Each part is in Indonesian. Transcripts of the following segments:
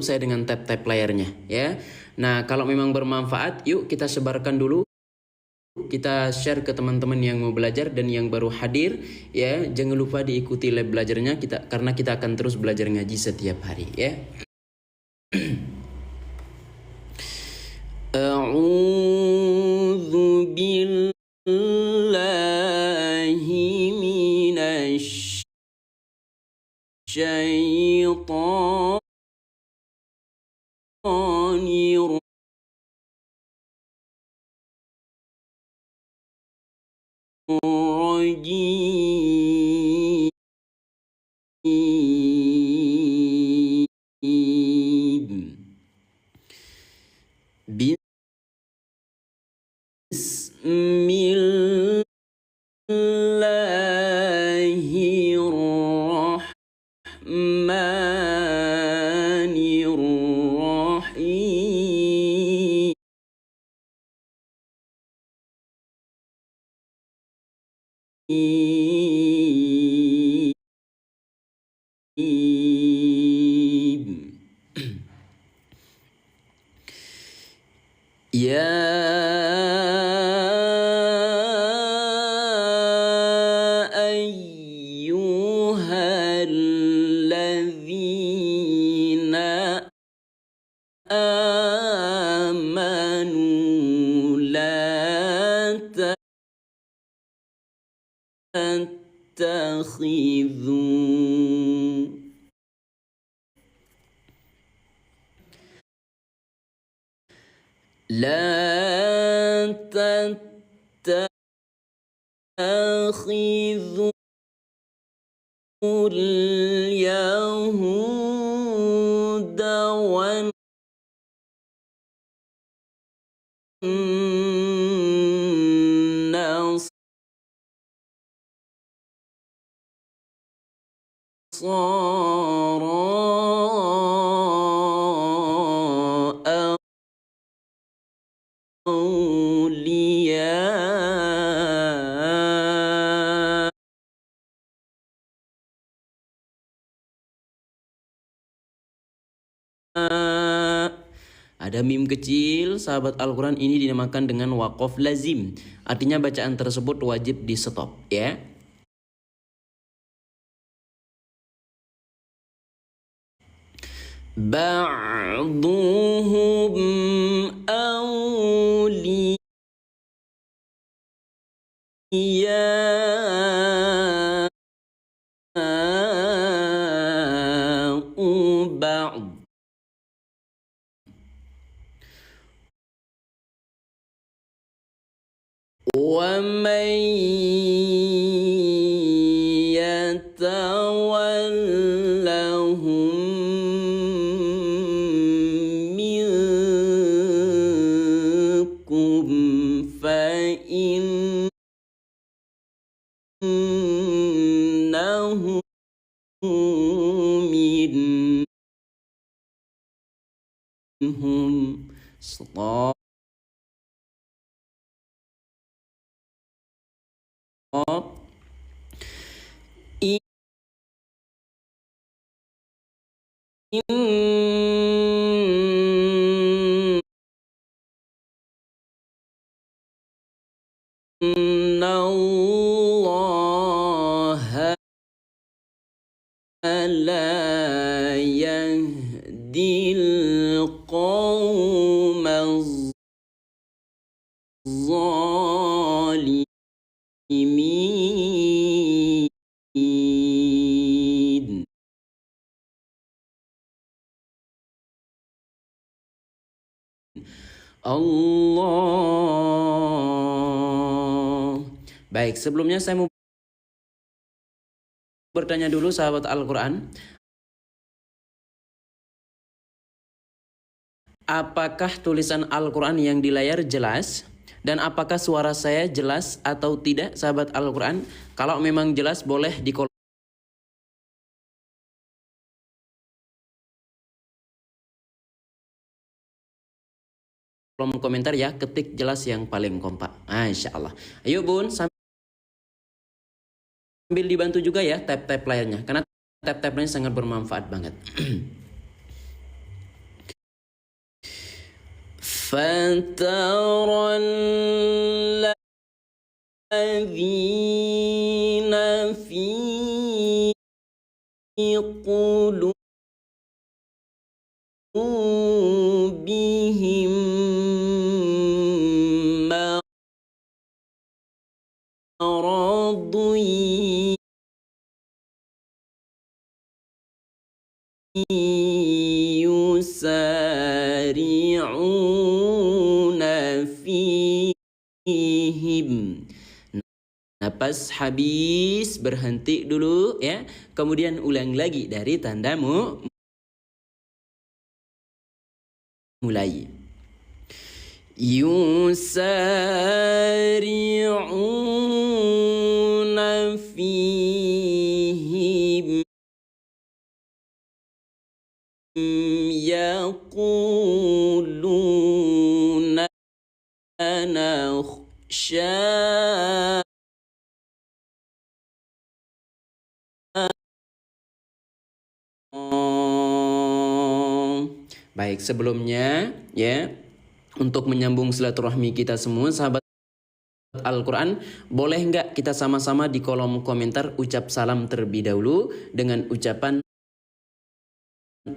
saya dengan tab-tab layarnya ya. Nah, kalau memang bermanfaat, yuk kita sebarkan dulu. Kita share ke teman-teman yang mau belajar dan yang baru hadir ya. Jangan lupa diikuti lab belajarnya kita, karena kita akan terus belajar ngaji setiap hari ya. A'udzu billahi minasy syaitonir rajim. Bismillahirrahmanirrahim. Ya ayyuhalladzina amanu la tattakhidhu اليهود والنصارى أولياء ada mim kecil, sahabat Al-Quran, ini dinamakan dengan waqaf lazim. Artinya bacaan tersebut wajib di stop ya. Ba'duhum awliya'u ba'd. وَمَن يَتَوَلَّهُم مِّنكُمْ فَإِنَّهُ مِنْهُمْ. Inna Allah la yahdil qawmaz zalimin. Allah. Baik, sebelumnya saya mau bertanya dulu sahabat Al-Quran. Apakah tulisan Al-Quran yang di layar jelas? Dan apakah suara saya jelas atau tidak sahabat Al-Quran? Kalau memang jelas boleh di kolom komentar ya, ketik jelas yang paling kompak. Masya Allah. Ayo bun, sambil dibantu juga ya tab-tab layarnya, karena tab-tab layarnya sangat bermanfaat banget. فترى الذين في قلوبهم مرض يسارعون فيهم. Napas habis, berhenti dulu ya. Kemudian ulang lagi dari tandamu mulai. Yusari'una fihim yaquluna nakhsha. Baik, sebelumnya ya, untuk menyambung silaturahmi kita semua sahabat Al-Quran, boleh nggak kita sama-sama di kolom komentar ucap salam terlebih dahulu dengan ucapan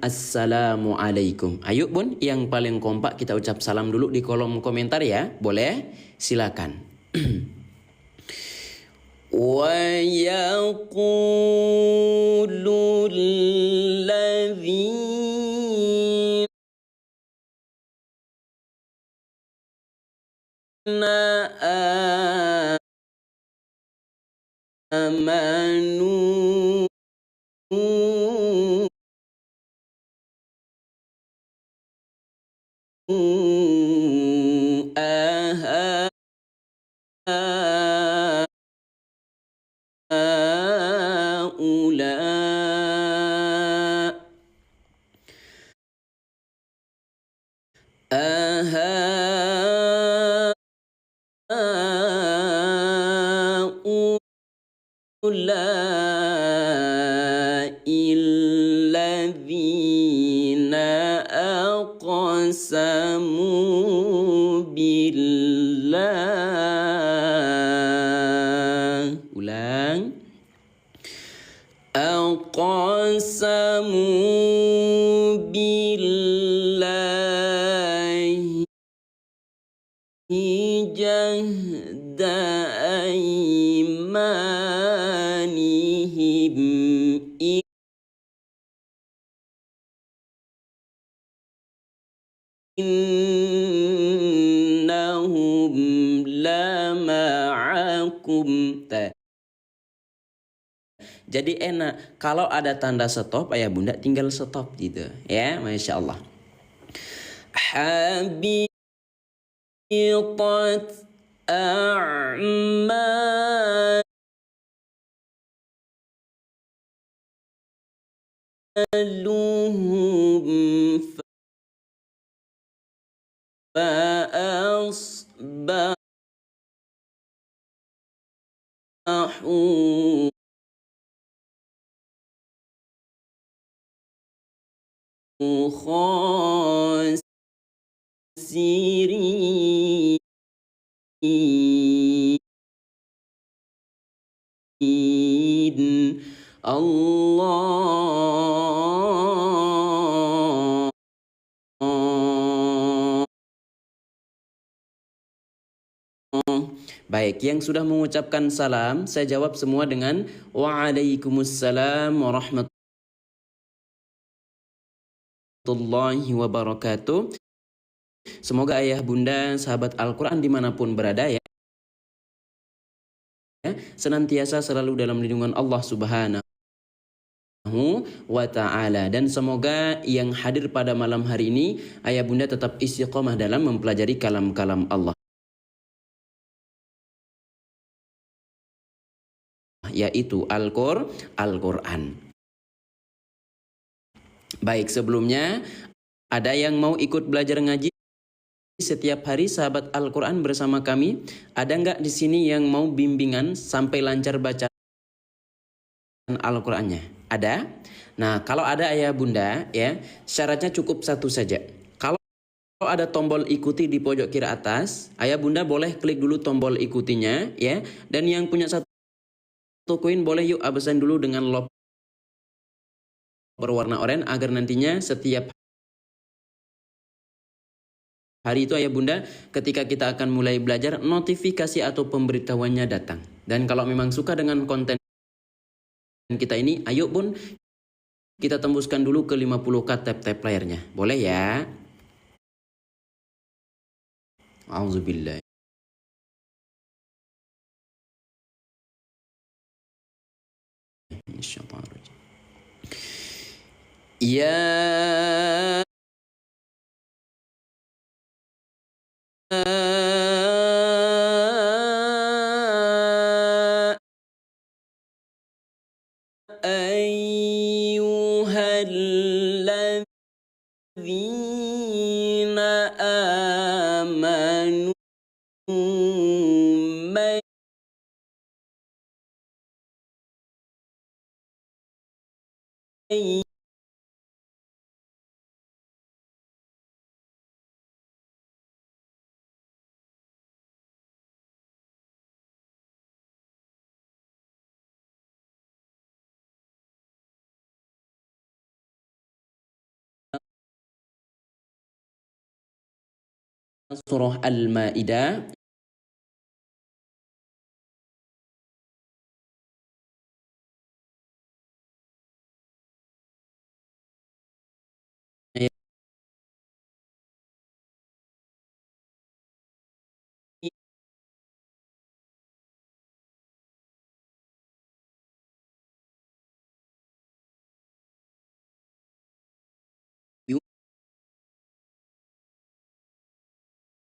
Assalamualaikum. Ayo bun, yang paling kompak kita ucap salam dulu di kolom komentar ya. Boleh? Silakan. Wa yaqulul ladzina amanu illadzina aqsamu billah. Ulang. Aqsamu billahi jahda aymanihim innahum lama'akum. Jadi enak kalau ada tanda stop, ayah bunda tinggal stop gitu ya. Masya Allah. Habitat a'maluhum فأصبحوا خاسرين. Allah. Baik, yang sudah mengucapkan salam, saya jawab semua dengan Waalaikumsalam warahmatullahi wabarakatuh. Semoga ayah bunda sahabat Al-Quran dimanapun berada ya, senantiasa selalu dalam lindungan Allah Subhanahu wa ta'ala. Dan semoga yang hadir pada malam hari ini, ayah bunda tetap istiqomah dalam mempelajari kalam-kalam Allah, yaitu Al-Quran. Baik, sebelumnya ada yang mau ikut belajar ngaji setiap hari sahabat Al-Quran bersama kami? Ada nggak di sini yang mau bimbingan sampai lancar baca Al-Qurannya? Ada? Nah, kalau ada ayah bunda ya, syaratnya cukup satu saja. Kalau Kalau ada tombol ikuti di pojok kiri atas, ayah bunda boleh klik dulu tombol ikutinya ya. Dan yang punya satu koin boleh yuk absen dulu dengan lock berwarna oranye agar nantinya setiap hari itu ayah bunda ketika kita akan mulai belajar notifikasi atau pemberitahuannya datang. Dan kalau memang suka dengan konten kita ini, ayo bun kita tembuskan dulu ke 50k tap-tap layarnya. Boleh ya? Auzubillah. Ya ayyuhalladzina amanu man surah Al-Maidah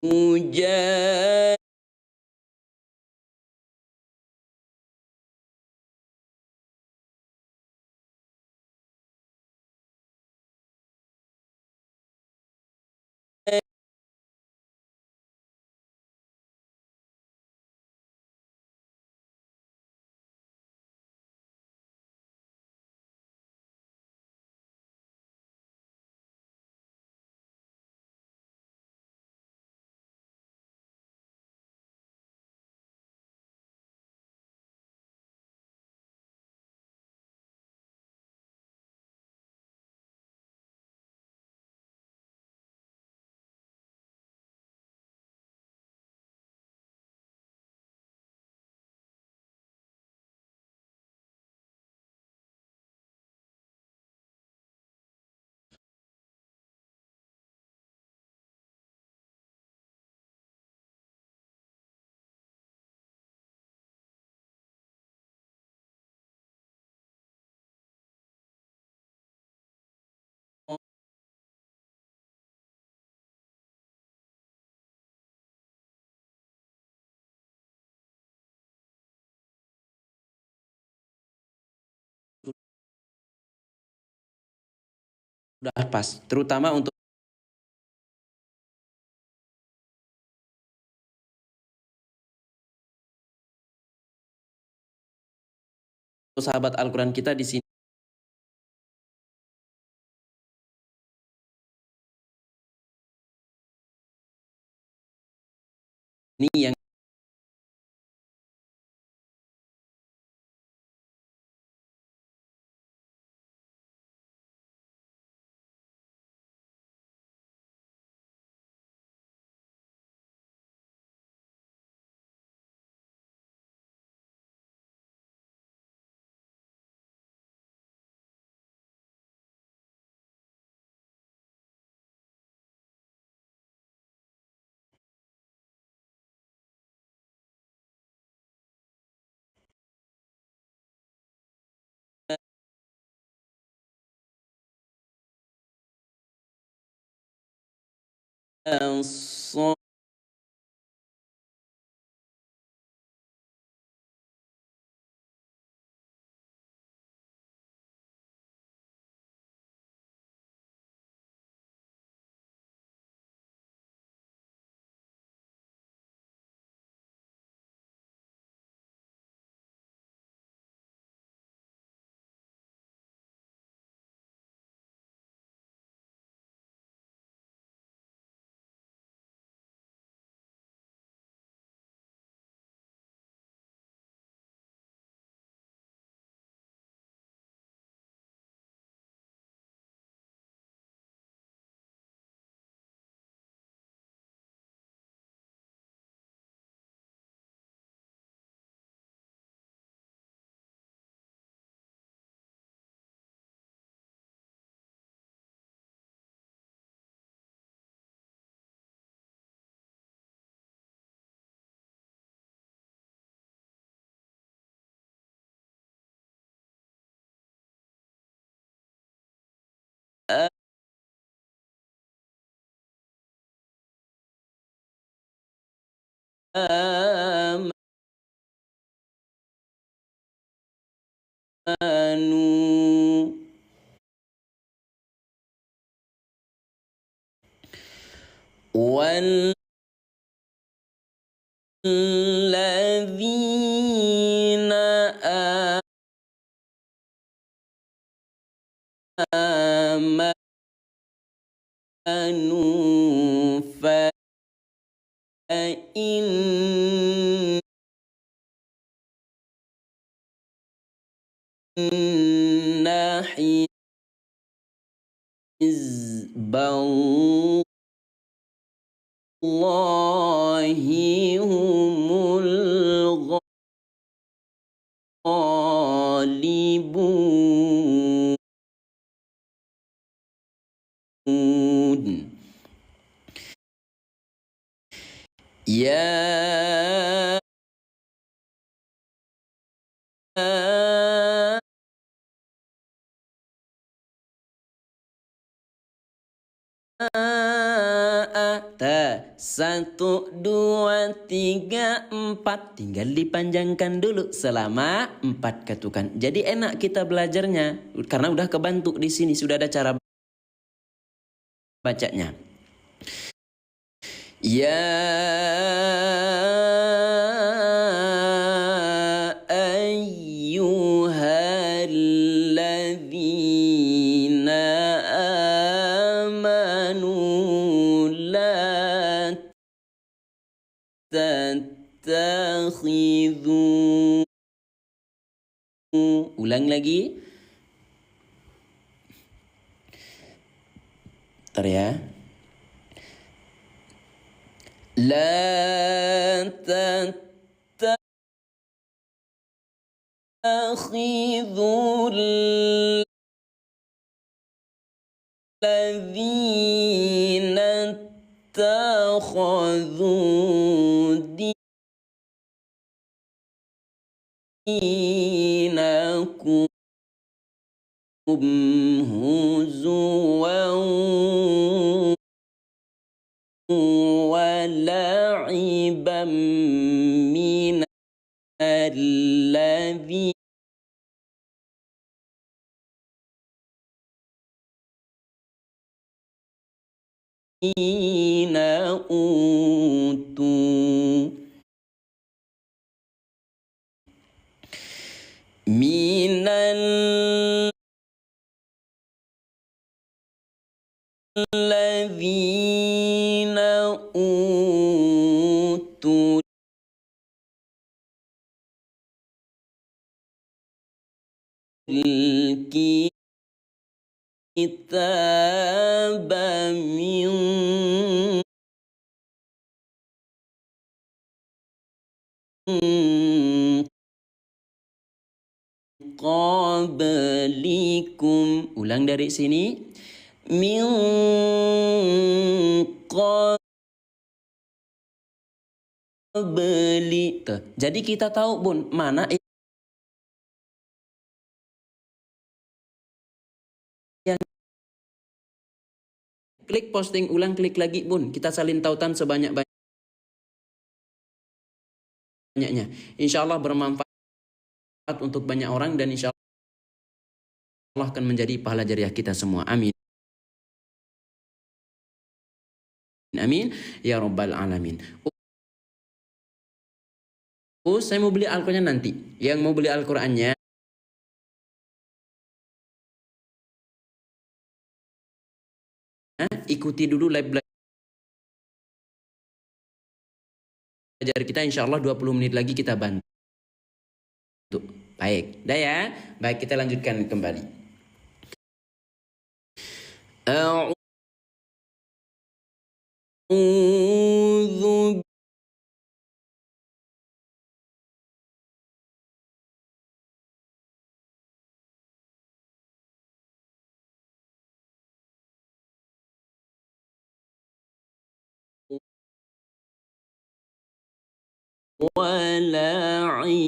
mujahidin sudah pas, terutama untuk sahabat Al-Quran kita di sini yang آمنوا والذين آمنوا فإن حزب الله هم الغالبون. يا Satu, dua, tiga, empat. Tinggal dipanjangkan dulu selama 4 ketukan. Jadi enak kita belajarnya karena udah kebantu di sini sudah ada cara bacanya. Ya ayyuhalladzina amanu la tattakhidhu. Ulang lagi. Ntar ya. La tattakhidhu الذين اتخذوا دينكم هزوا ولعبا من الذين أوتوا من الذين أوتوا الكتاب من qablikum. Ulang dari sini. Min qabli. Jadi kita tahu Bun, mana yang klik posting ulang, klik lagi Bun. Kita salin tautan sebanyak-banyaknya. Insya Allah bermanfaat untuk banyak orang dan insya Allah akan menjadi pahala jariah kita semua. Amin. Amin. Ya Rabbal Alamin. Saya mau beli Al-Qurannya nanti. Yang mau beli Al-Qurannya, ikuti dulu live belajar kita. Insya Allah 20 menit lagi kita bantu. Baik, dah ya. Baik, kita lanjutkan kembali. A'udzu wala'iba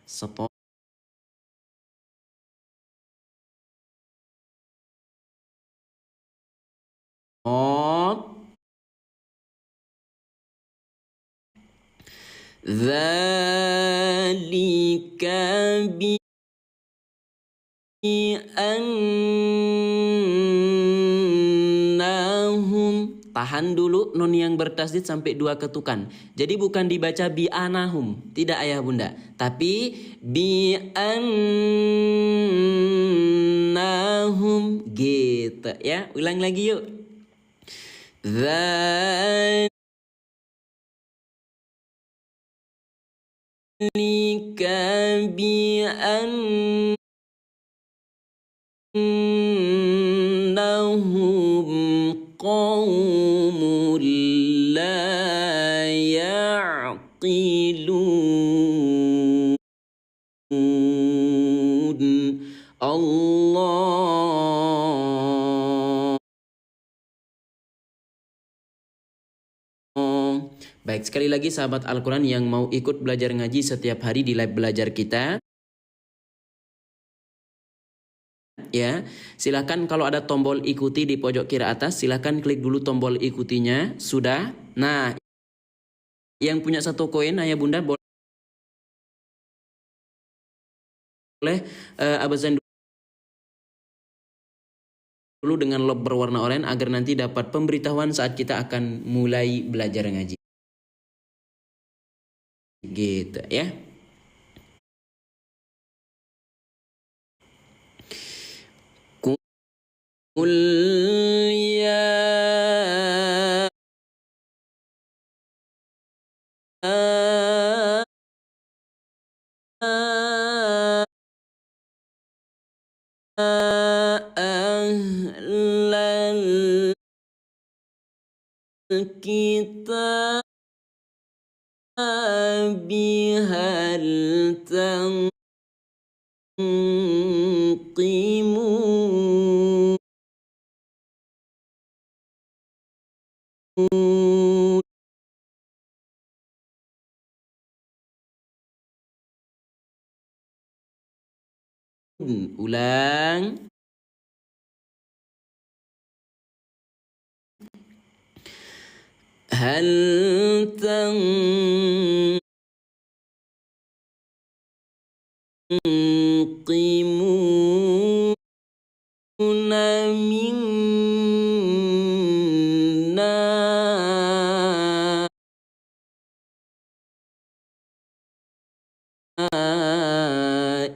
Stop. Dzalika bi'annahum. Tahan dulu nun yang bertasdid sampai 2 ketukan. Jadi bukan dibaca bi'anahum, tidak ayah bunda, tapi bi'annahum gitu ya. Ulang lagi yuk. Dzalika bi'annahum qaumun la ya'qilun. Allah. Baik, sekali lagi sahabat Al-Quran yang mau ikut belajar ngaji setiap hari di live belajar kita, ya, silakan kalau ada tombol ikuti di pojok kiri atas, silakan klik dulu tombol ikutinya. Sudah? Nah, yang punya 1 koin ayah bunda boleh absen dulu dengan lob berwarna oranye agar nanti dapat pemberitahuan saat kita akan mulai belajar ngaji. Gitu ya. Qul ya ahlal kitab hal tanqimun ulang. Hal tanqimuna minna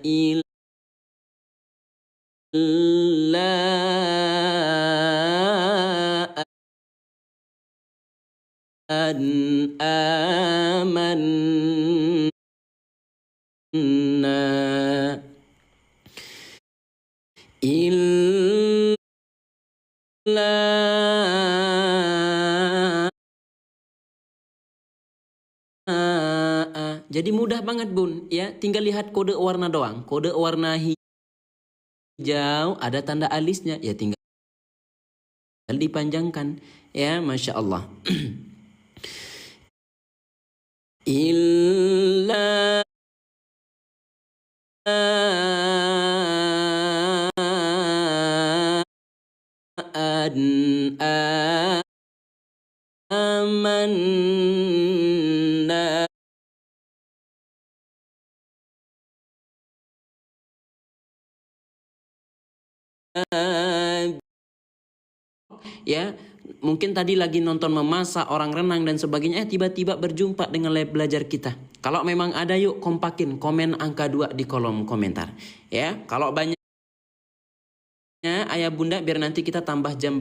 illa an amanna illa. Jadi mudah banget bun ya, tinggal lihat kode warna doang. Kode warna hijau ada tanda alisnya ya, tinggal dipanjangkan ya. Masya Allah. Illa an amanna ya. Mungkin tadi lagi nonton memasak, orang renang dan sebagainya, tiba-tiba berjumpa dengan live belajar kita. Kalau memang ada, yuk kompakin komen angka 2 di kolom komentar ya. Kalau banyak ayah bunda, biar nanti kita tambah jam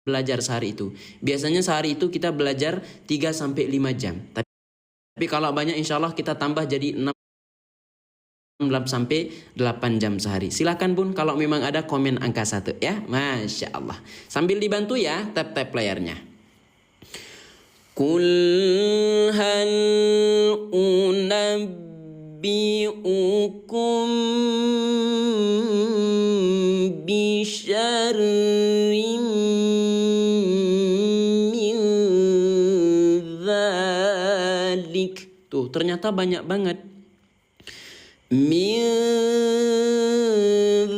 belajar sehari itu. Biasanya sehari itu kita belajar 3-5 jam. Tapi kalau banyak insya Allah kita tambah jadi 6-8 jam sehari. Silahkan bun kalau memang ada komen angka 1 ya. Masya Allah. Sambil dibantu ya, tap-tap layarnya. Qul hal unabbi'ukum bisyarrim min dzalik. Tuh ternyata banyak banget. Min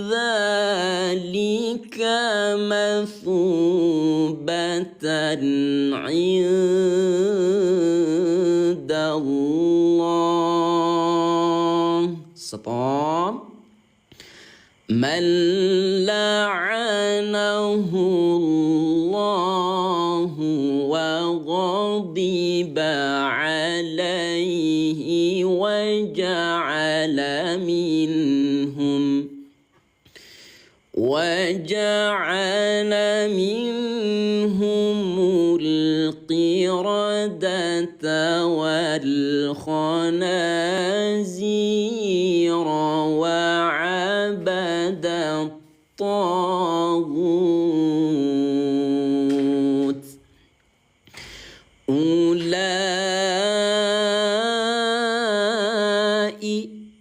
dzalika mathubatan indallah. Stop. Man la'anahu Allahu wa ghadiba alaihi wa ja'ala minhum القردة والخنازير وعبد الطاغوت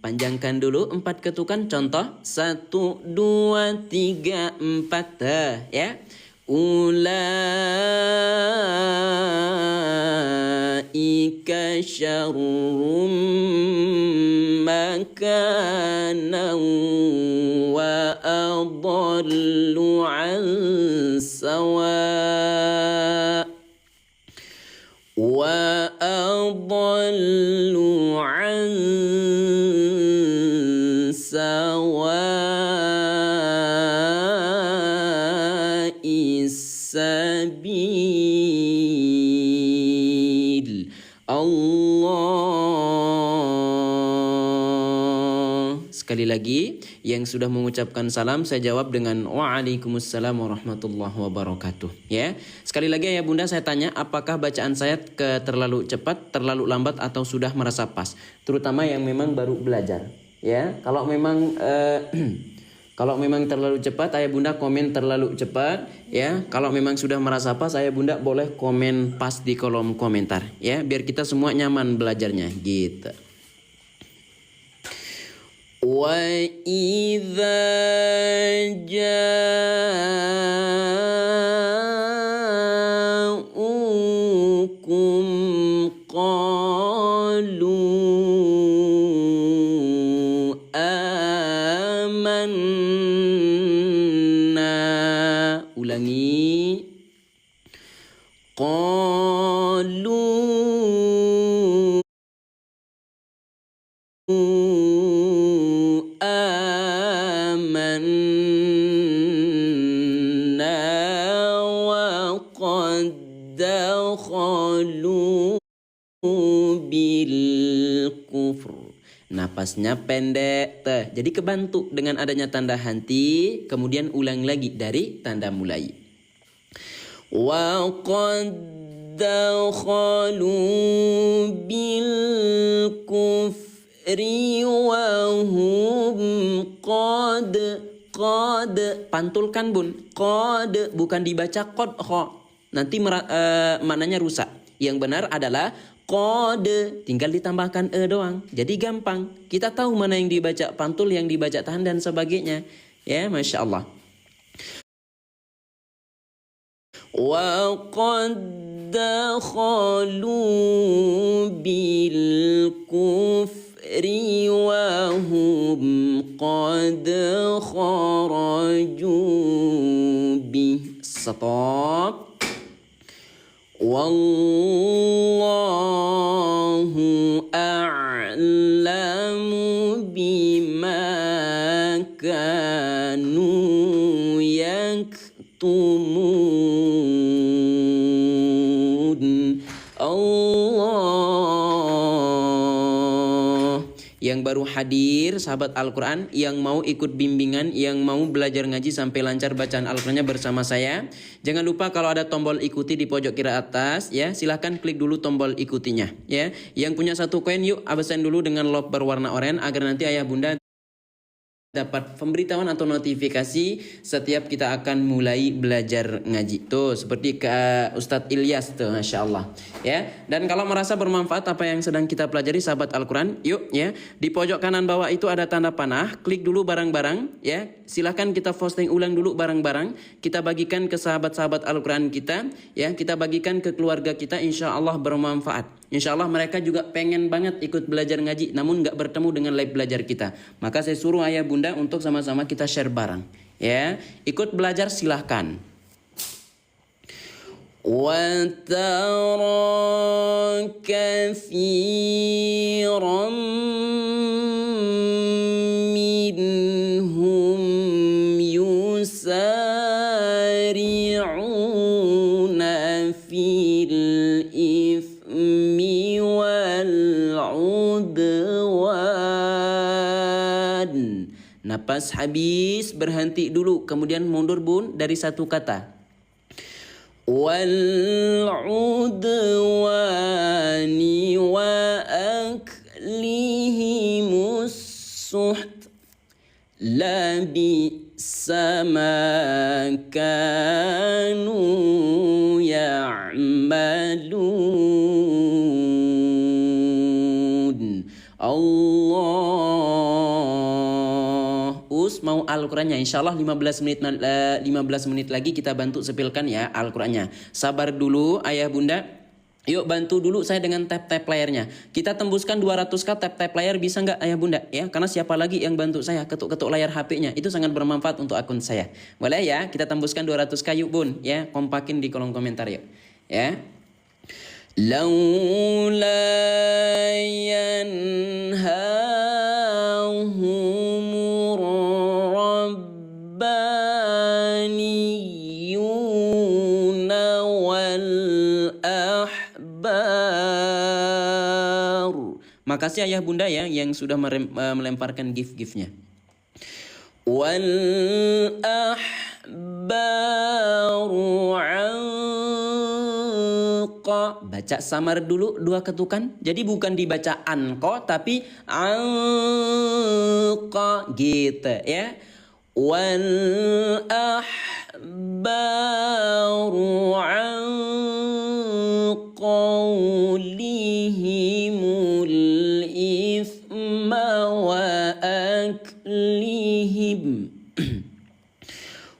panjangkan dulu 4 ketukan contoh 1 2 3 4 ya. Ulaika syarrum makanan wa adallu an sawa sabil. Allah. Sekali lagi, yang sudah mengucapkan salam saya jawab dengan Waalaikumsalam warahmatullahi wabarakatuh. Ya, sekali lagi ya Bunda, saya tanya apakah bacaan saya terlalu cepat, terlalu lambat atau sudah merasa pas? Terutama yang memang baru belajar. Ya, kalau memang kalau memang terlalu cepat, ayah bunda komen terlalu cepat, ya. Kalau memang sudah merasa pas, ayah bunda boleh komen pas di kolom komentar, ya. Biar kita semua nyaman belajarnya, gitu. Wa idza ja'ukum qalu ulangi qalu amanna wa qad dakhalu bil kufr. Napasnya pendek, jadi kebantu dengan adanya tanda henti, kemudian ulang lagi dari tanda mulai. Wa qad dakhalu bil kufri wa hum qad pantulkan bun, qad bukan dibaca qad kha, nanti maknanya rusak. Yang benar adalah qad, tinggal ditambahkan doang. Jadi gampang. Kita tahu mana yang dibaca pantul, yang dibaca tahan dan sebagainya. Ya, Masya Allah. Wa qad dakhalu bil kufri wa hum qad kharaju bih. Stop. Wallahu a'lamu bima kanu yaktumun. Allah. Yang baru hadir, sahabat Al-Quran, yang mau ikut bimbingan, yang mau belajar ngaji sampai lancar bacaan Al-Qurannya bersama saya, jangan lupa kalau ada tombol ikuti di pojok kiri atas, ya silahkan klik dulu tombol ikutinya, ya. Yang punya 1 koin, yuk absen dulu dengan lock berwarna oranye agar nanti ayah bunda dapat pemberitahuan atau notifikasi setiap kita akan mulai belajar ngaji. Tuh seperti ke Ustadz Ilyas tuh, Masya Allah, ya. Dan kalau merasa bermanfaat apa yang sedang kita pelajari sahabat Al-Quran, yuk ya, di pojok kanan bawah itu ada tanda panah, klik dulu barang-barang, ya. Silahkan kita posting ulang dulu barang-barang, kita bagikan ke sahabat-sahabat Al-Quran kita, ya. Kita bagikan ke keluarga kita, insya Allah bermanfaat. Insya Allah mereka juga pengen banget ikut belajar ngaji, namun nggak bertemu dengan live belajar kita. Maka saya suruh ayah bunda untuk sama-sama kita share bareng. Ya, ikut belajar silahkan. وَتَرَى كَثِيرًا مِّنْهُمْ يُسَارِعُونَ فِي الْإِثْمِ وَالْعُدْوَانِ. Napas habis, berhenti dulu, kemudian mundur bun dari satu kata. وَالْعُدْوَانِ وَأَكْلِهِمُ السُّحْتَ لَبِئْسَ مَا كَانُوا يَعْمَلُونَ. Mau Al-Qurannya insyaallah 15 menit lagi kita bantu sepilkan ya Al-Qurannya. Sabar dulu ayah bunda. Yuk bantu dulu saya dengan tap-tap layarnya. Kita tembuskan 200k tap-tap layar, bisa nggak ayah bunda ya? Karena siapa lagi yang bantu saya ketuk-ketuk layar HP-nya, itu sangat bermanfaat untuk akun saya. Boleh ya? Kita tembuskan 200k yuk bun ya. Kompakin di kolom komentar yuk ya. Laula yanhahumur rabbaniyuna wal ahbar. Makasih ayah bunda ya yang sudah melemparkan gift-giftnya. Wal ahbaru baca samar dulu 2 ketukan. Jadi bukan dibaca anqa tapi anqa gitu ya. Wal ahbaru an qawlihimul ithma wa aklihim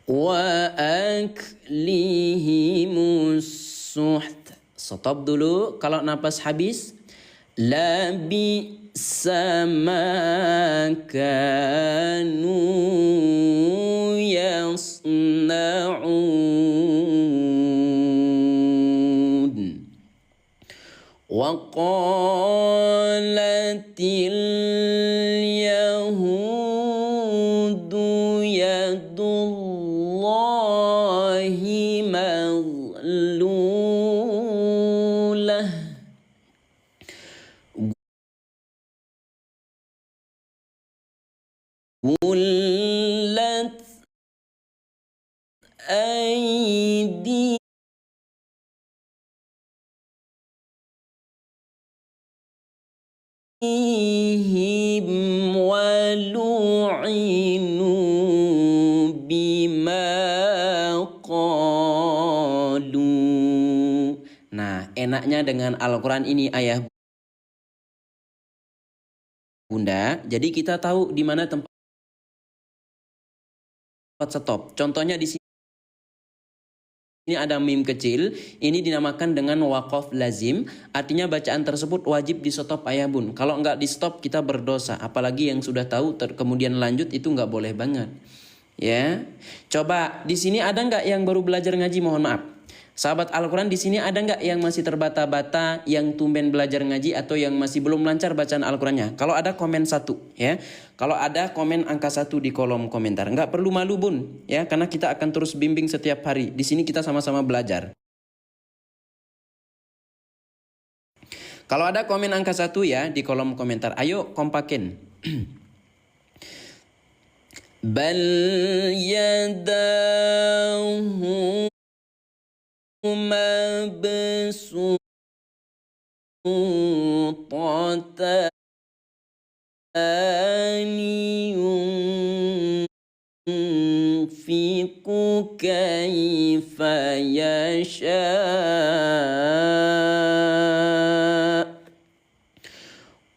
wa aklihimus suht. Stop dulu kalau napas habis. Labisa ma kanu yasna'un. Wa qalatil yahudu yadullahi maghlul. غلت أيديهم ولعنوا بما قالوا. Nah, enaknya dengan Al-Quran ini ayah bunda, jadi kita tahu di mana tempat stop. Contohnya di sini ada mim kecil, ini dinamakan dengan waqaf lazim, artinya bacaan tersebut wajib di stop ayah bun. Kalau nggak di stop kita berdosa, apalagi yang sudah tahu kemudian lanjut itu nggak boleh banget. Ya, coba di sini ada nggak yang baru belajar ngaji? Mohon maaf. Sahabat Al-Quran di sini ada nggak yang masih terbata-bata, yang tumben belajar ngaji atau yang masih belum lancar bacaan Al-Qurannya? Kalau ada komen 1 ya. Kalau ada komen angka 1 di kolom komentar. Nggak perlu malu bun ya, karena kita akan terus bimbing setiap hari. Di sini kita sama-sama belajar. Kalau ada komen angka 1 ya di kolom komentar. Ayo kompakin. Bal yadahu mabsuutatan yunfiqu kaifa yasha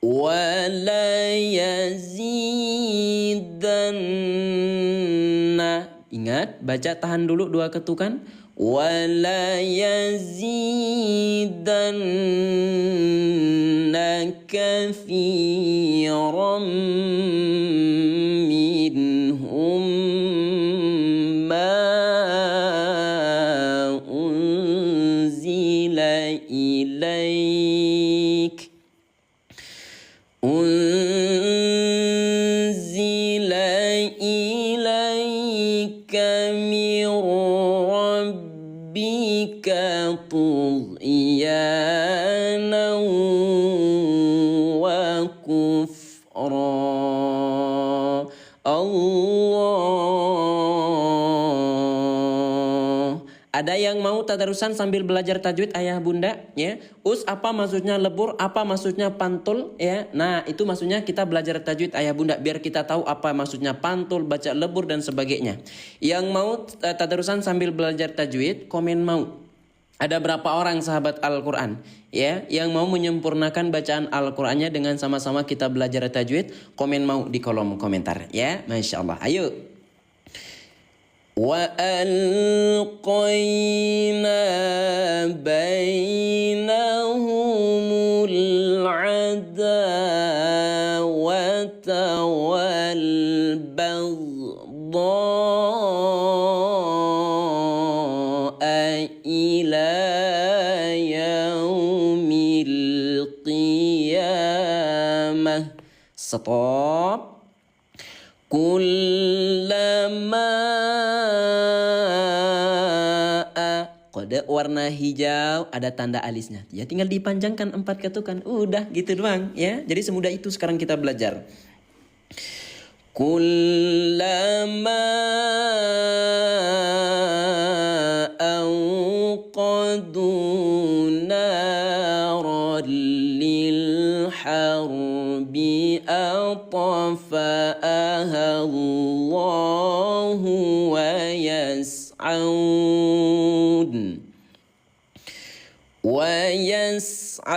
wa la yazidanna. Ingat, baca tahan dulu 2 ketukan. ولا يزيدن كثيرا منهم ما أنزل إليك من ربك طغيانا وكفرا. Ada yang mau tadarusan sambil belajar tajwid ayah bunda ya? Apa maksudnya lebur, apa maksudnya pantul ya? Nah, itu maksudnya kita belajar tajwid ayah bunda biar kita tahu apa maksudnya pantul, baca lebur dan sebagainya. Yang mau tadarusan sambil belajar tajwid, komen mau. Ada berapa orang sahabat Al-Qur'an ya yang mau menyempurnakan bacaan Al-Qur'annya dengan sama-sama kita belajar tajwid? Komen mau di kolom komentar ya. Masya Allah. Ayo. وألقينا بينهم العداوة والبغضاء إلى يوم القيامة. Stop. Kullama kode warna hijau ada tanda alisnya. Ya tinggal dipanjangkan 4 ketukan. Udah gitu doang ya. Jadi semudah itu sekarang kita belajar. Kullama awqadu naran lil harbi atfa'aha Allahu wa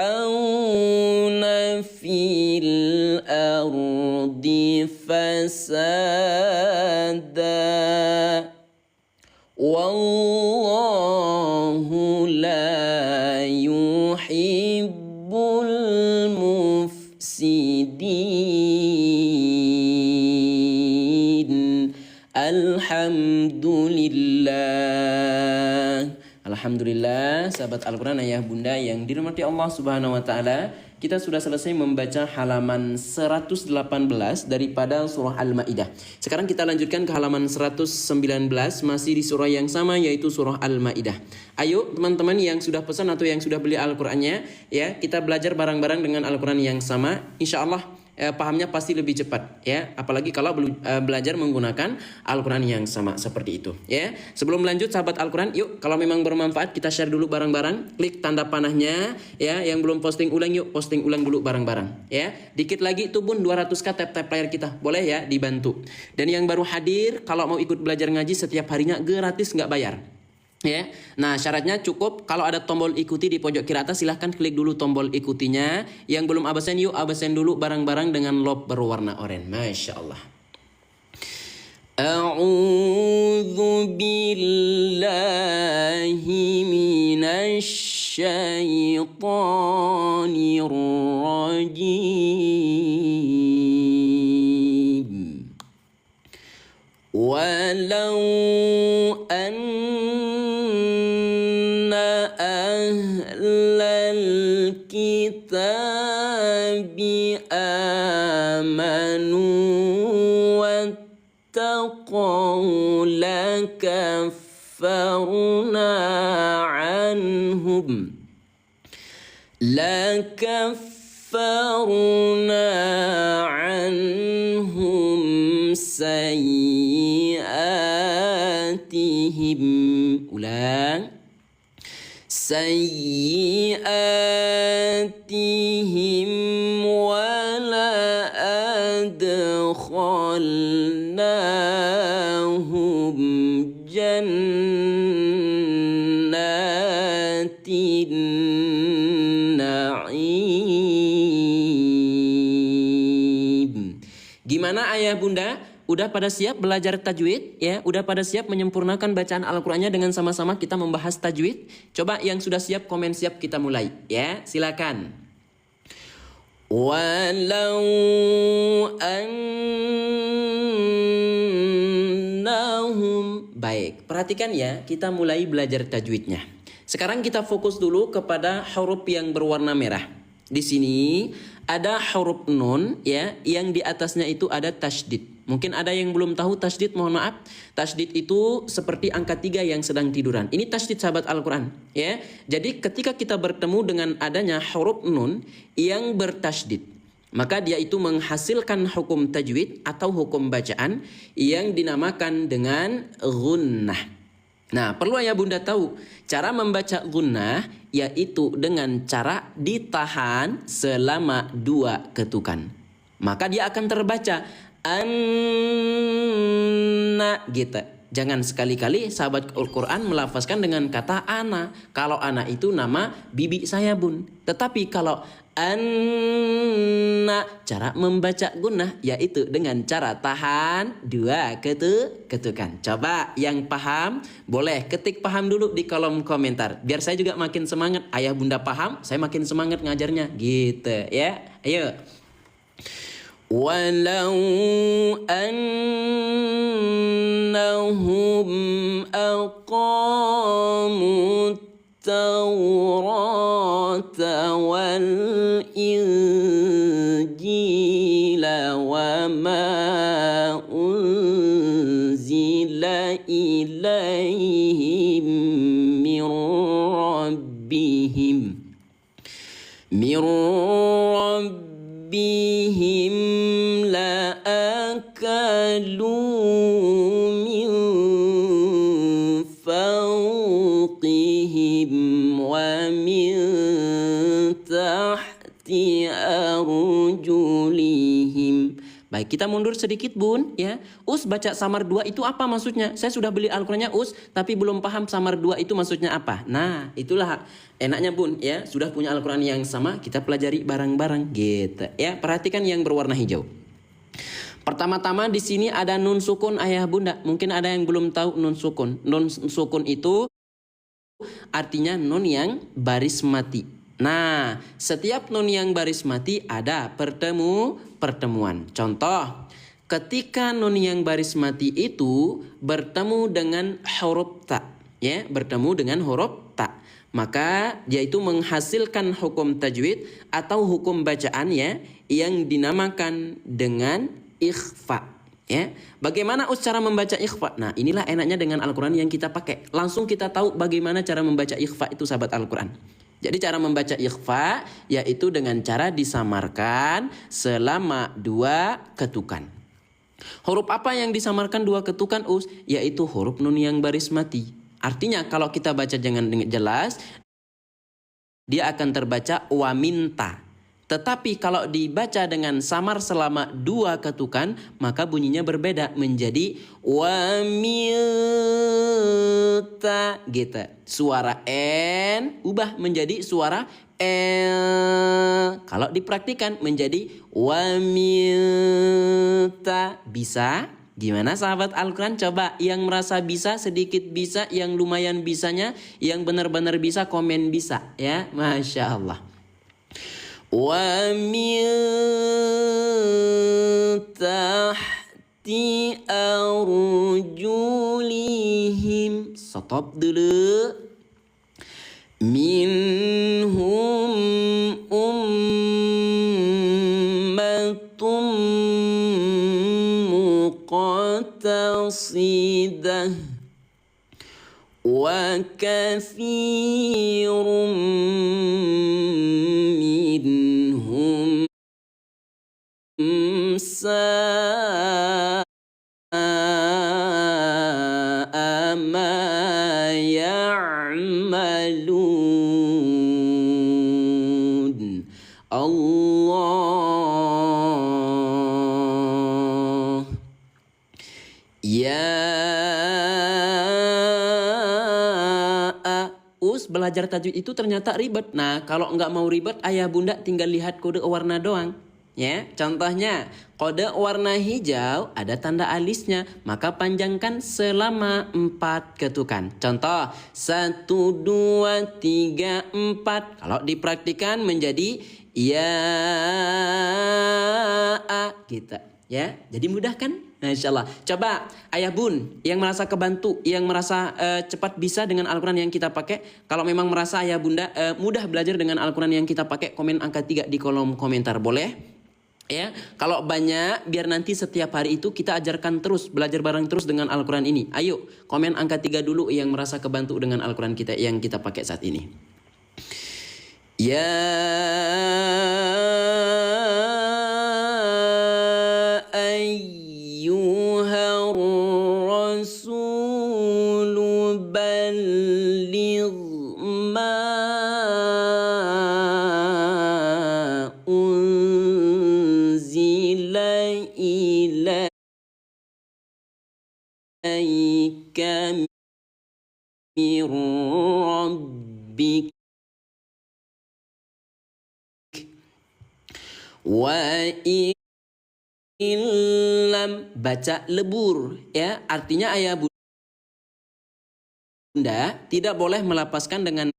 يسعون في الأرض فسادا والله لا يحب المفسدين. Alhamdulillah sahabat Al-Quran ayah bunda yang dirahmati Allah Subhanahu wa taala, kita sudah selesai membaca halaman 118 daripada surah Al-Maidah. Sekarang kita lanjutkan ke halaman 119 masih di surah yang sama yaitu surah Al-Maidah. Ayo teman-teman yang sudah pesan atau yang sudah beli Al-Qur'annya ya, kita belajar bareng-bareng dengan Al-Qur'an yang sama. Insyaallah pahamnya pasti lebih cepat ya, apalagi kalau belajar menggunakan Al-Quran yang sama seperti itu ya. Sebelum lanjut sahabat Al-Quran, yuk kalau memang bermanfaat kita share dulu bareng-bareng, klik tanda panahnya ya. Yang belum posting ulang yuk posting ulang dulu bareng-bareng ya. Dikit lagi itu bun 200k tap player kita, boleh ya dibantu. Dan yang baru hadir kalau mau ikut belajar ngaji setiap harinya gratis nggak bayar ya. Nah syaratnya cukup kalau ada tombol ikuti di pojok kiri atas, silahkan klik dulu tombol ikutinya. Yang belum absen yuk absen dulu bareng-bareng dengan lob berwarna oranye. Masya Allah. A'udzu billahi minasy syaithanir rajim. Walau ahlal kitabi amanu wattaqaw lakaffarna anhum sayyi'atihim. Ulang. سيئاتهم ولا أدخلناهم جنات النعيم. Gimana ayah bunda? Udah pada siap belajar tajwid? Ya, udah pada siap menyempurnakan bacaan Al-Qur'annya dengan sama-sama kita membahas tajwid? Coba yang sudah siap komen siap, kita mulai. Ya, silakan. Walau annahum. Baik, perhatikan ya, kita mulai belajar tajwidnya. Sekarang kita fokus dulu kepada huruf yang berwarna merah. Di sini ada huruf nun ya, yang di atasnya itu ada tasydid. Mungkin ada yang belum tahu tasydid, mohon maaf. Tasydid itu seperti angka 3 yang sedang tiduran. Ini tasydid sahabat Al-Qur'an ya. Jadi ketika kita bertemu dengan adanya huruf nun yang bertasydid, maka dia itu menghasilkan hukum tajwid atau hukum bacaan yang dinamakan dengan gunnah. Nah, perlu ayah bunda tahu cara membaca gunnah, yaitu dengan cara ditahan selama 2 ketukan. Maka dia akan terbaca anna gitu. Jangan sekali-kali sahabat Al-Quran melafazkan dengan kata ana. Kalau ana itu nama bibi saya bun. Tetapi kalau anna, cara membaca gunnah yaitu dengan cara tahan 2 ketukan. Coba yang paham boleh ketik paham dulu di kolom komentar. Biar saya juga makin semangat. Ayah bunda paham, saya makin semangat ngajarnya gitu ya. Ayo. Walau annahum aqamut Taurata wal Injila wa ma unzila ilaihim min rabbihim la akalu min fawqihim wa min tahti arjulihim. Baik, kita mundur sedikit bun ya. Us, baca samar 2 itu apa maksudnya? Saya sudah beli Al-Qur'annya Us, tapi belum paham samar 2 itu maksudnya apa. Nah, itulah enaknya bun ya. Sudah punya Al-Qur'an yang sama, kita pelajari bareng-bareng gitu ya. Perhatikan yang berwarna hijau. Pertama-tama di sini ada nun sukun ayah bunda. Mungkin ada yang belum tahu nun sukun. Nun sukun itu artinya nun yang baris mati. Nah, setiap nun yang baris mati ada pertemuan. Contoh, ketika nun yang baris mati itu bertemu dengan huruf ta, ya, bertemu dengan huruf ta, maka dia itu menghasilkan hukum tajwid atau hukum bacaan ya, yang dinamakan dengan ikhfa. Ya, bagaimana cara membaca ikhfa? Nah, inilah enaknya dengan Al-Quran yang kita pakai. Langsung kita tahu bagaimana cara membaca ikhfa itu sahabat Al-Quran. Jadi cara membaca ikhfa yaitu dengan cara disamarkan selama 2 ketukan. Huruf apa yang disamarkan 2 ketukan Us? Yaitu huruf nun yang baris mati. Artinya kalau kita baca jangan jelas, dia akan terbaca waminta. Tetapi kalau dibaca dengan samar selama 2 ketukan, maka bunyinya berbeda menjadi wamilta gitu. Suara N ubah menjadi suara L. Kalau dipraktikan menjadi wamilta. Bisa? Gimana sahabat Al-Quran? Coba yang merasa bisa, sedikit bisa, yang lumayan bisanya, yang benar-benar bisa komen bisa ya. Masya Allah. Wa min tahti arjulihim. Stop dulu. Minhum ummatum muqtasidah wa kathirun minhum sa'a ma ya'malun. Allah ya Us, belajar tajwid itu ternyata ribet. Nah, kalau nggak mau ribet, ayah bunda tinggal lihat kode warna doang. Ya, contohnya kode warna hijau ada tanda alisnya, maka panjangkan selama 4 ketukan. Contoh 1, 2, 3, 4. Kalau dipraktikan menjadi ya kita. Ya, jadi mudah kan? Insya Allah. Coba ayah bun yang merasa kebantu, yang merasa cepat bisa dengan Al-Quran yang kita pakai. Kalau memang merasa ayah bunda mudah belajar dengan Al-Quran yang kita pakai, komen angka 3 di kolom komentar, boleh? Ya, kalau banyak biar nanti setiap hari itu kita ajarkan terus, belajar bareng terus dengan Al-Quran ini. Ayo komen angka 3 dulu yang merasa kebantu dengan Al-Quran kita yang kita pakai saat ini. Ya ayyuhar rasul balligh ma ilaika min rabbik wa illam, baca lebur ya, artinya ayah bunda tidak boleh melapaskan dengan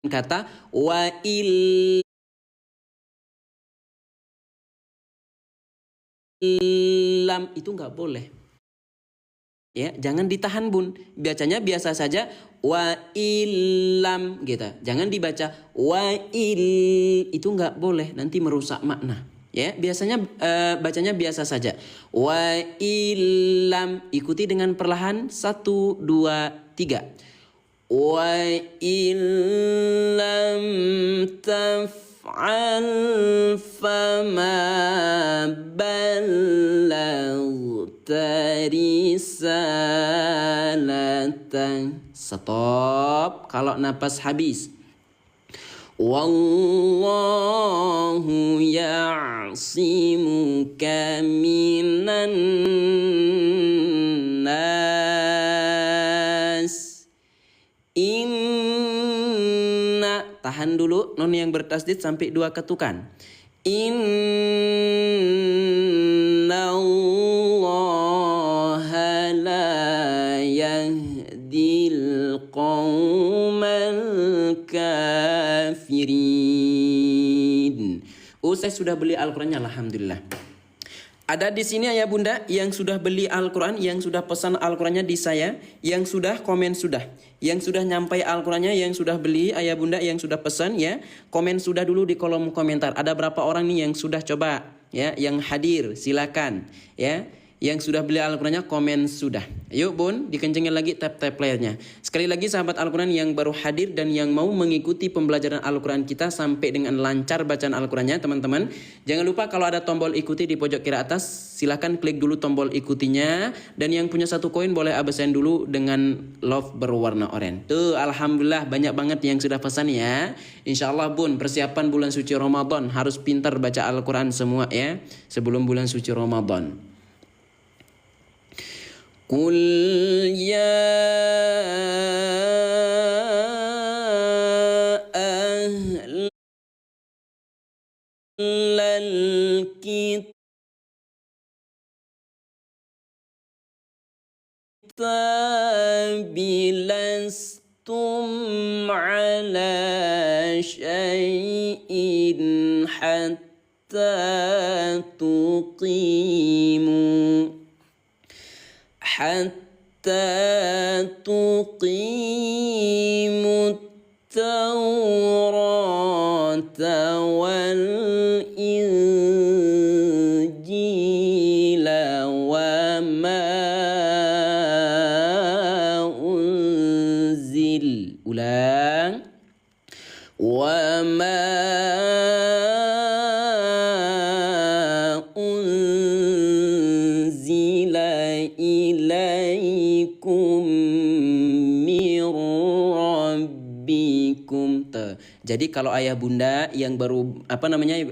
kata wa illam, itu nggak boleh. Ya, jangan ditahan bun, bacanya biasa saja wa illam gitu. Jangan dibaca wa il, itu nggak boleh, nanti merusak makna. Ya, biasanya bacanya biasa saja. Wa illam, ikuti dengan perlahan 1, 2, 3. Wa illam taf'al fama ballaghta risalatan. Stop kalau napas habis. Wallahu ya'simuka minan nas. Inna, tahan dulu non yang bertasdid sampai 2 ketukan. Inna allaha la yahdil qawmal kafirin. Saya sudah beli Al-Qurannya, alhamdulillah. Ada di sini ayah bunda yang sudah beli Al-Quran, yang sudah pesan Al-Qurannya di saya, yang sudah komen sudah, yang sudah nyampai Al-Qurannya, yang sudah beli ayah bunda, yang sudah pesan ya, komen sudah dulu di kolom komentar. Ada berapa orang nih yang sudah coba ya, yang hadir silakan ya. Yang sudah beli Al-Qurannya komen sudah. Yuk bun, dikencengin lagi tap-tap layarnya. Sekali lagi sahabat Al-Quran yang baru hadir dan yang mau mengikuti pembelajaran Al-Quran kita sampai dengan lancar bacaan Al-Qurannya teman-teman. Jangan lupa kalau ada tombol ikuti di pojok kiri atas, silahkan klik dulu tombol ikutinya. Dan yang punya 1 koin boleh absen dulu dengan love berwarna oranye. Tuh alhamdulillah banyak banget yang sudah pesan ya. Insya Allah bun, persiapan bulan suci Ramadan harus pintar baca Al-Quran semua ya, sebelum bulan suci Ramadan. Qul ya ahlal kitab lastum ala syai'in hatta tuqimu at-taurata wal injila wa ma unzil. Ulang. Wa ma Jadi kalau ayah bunda yang baru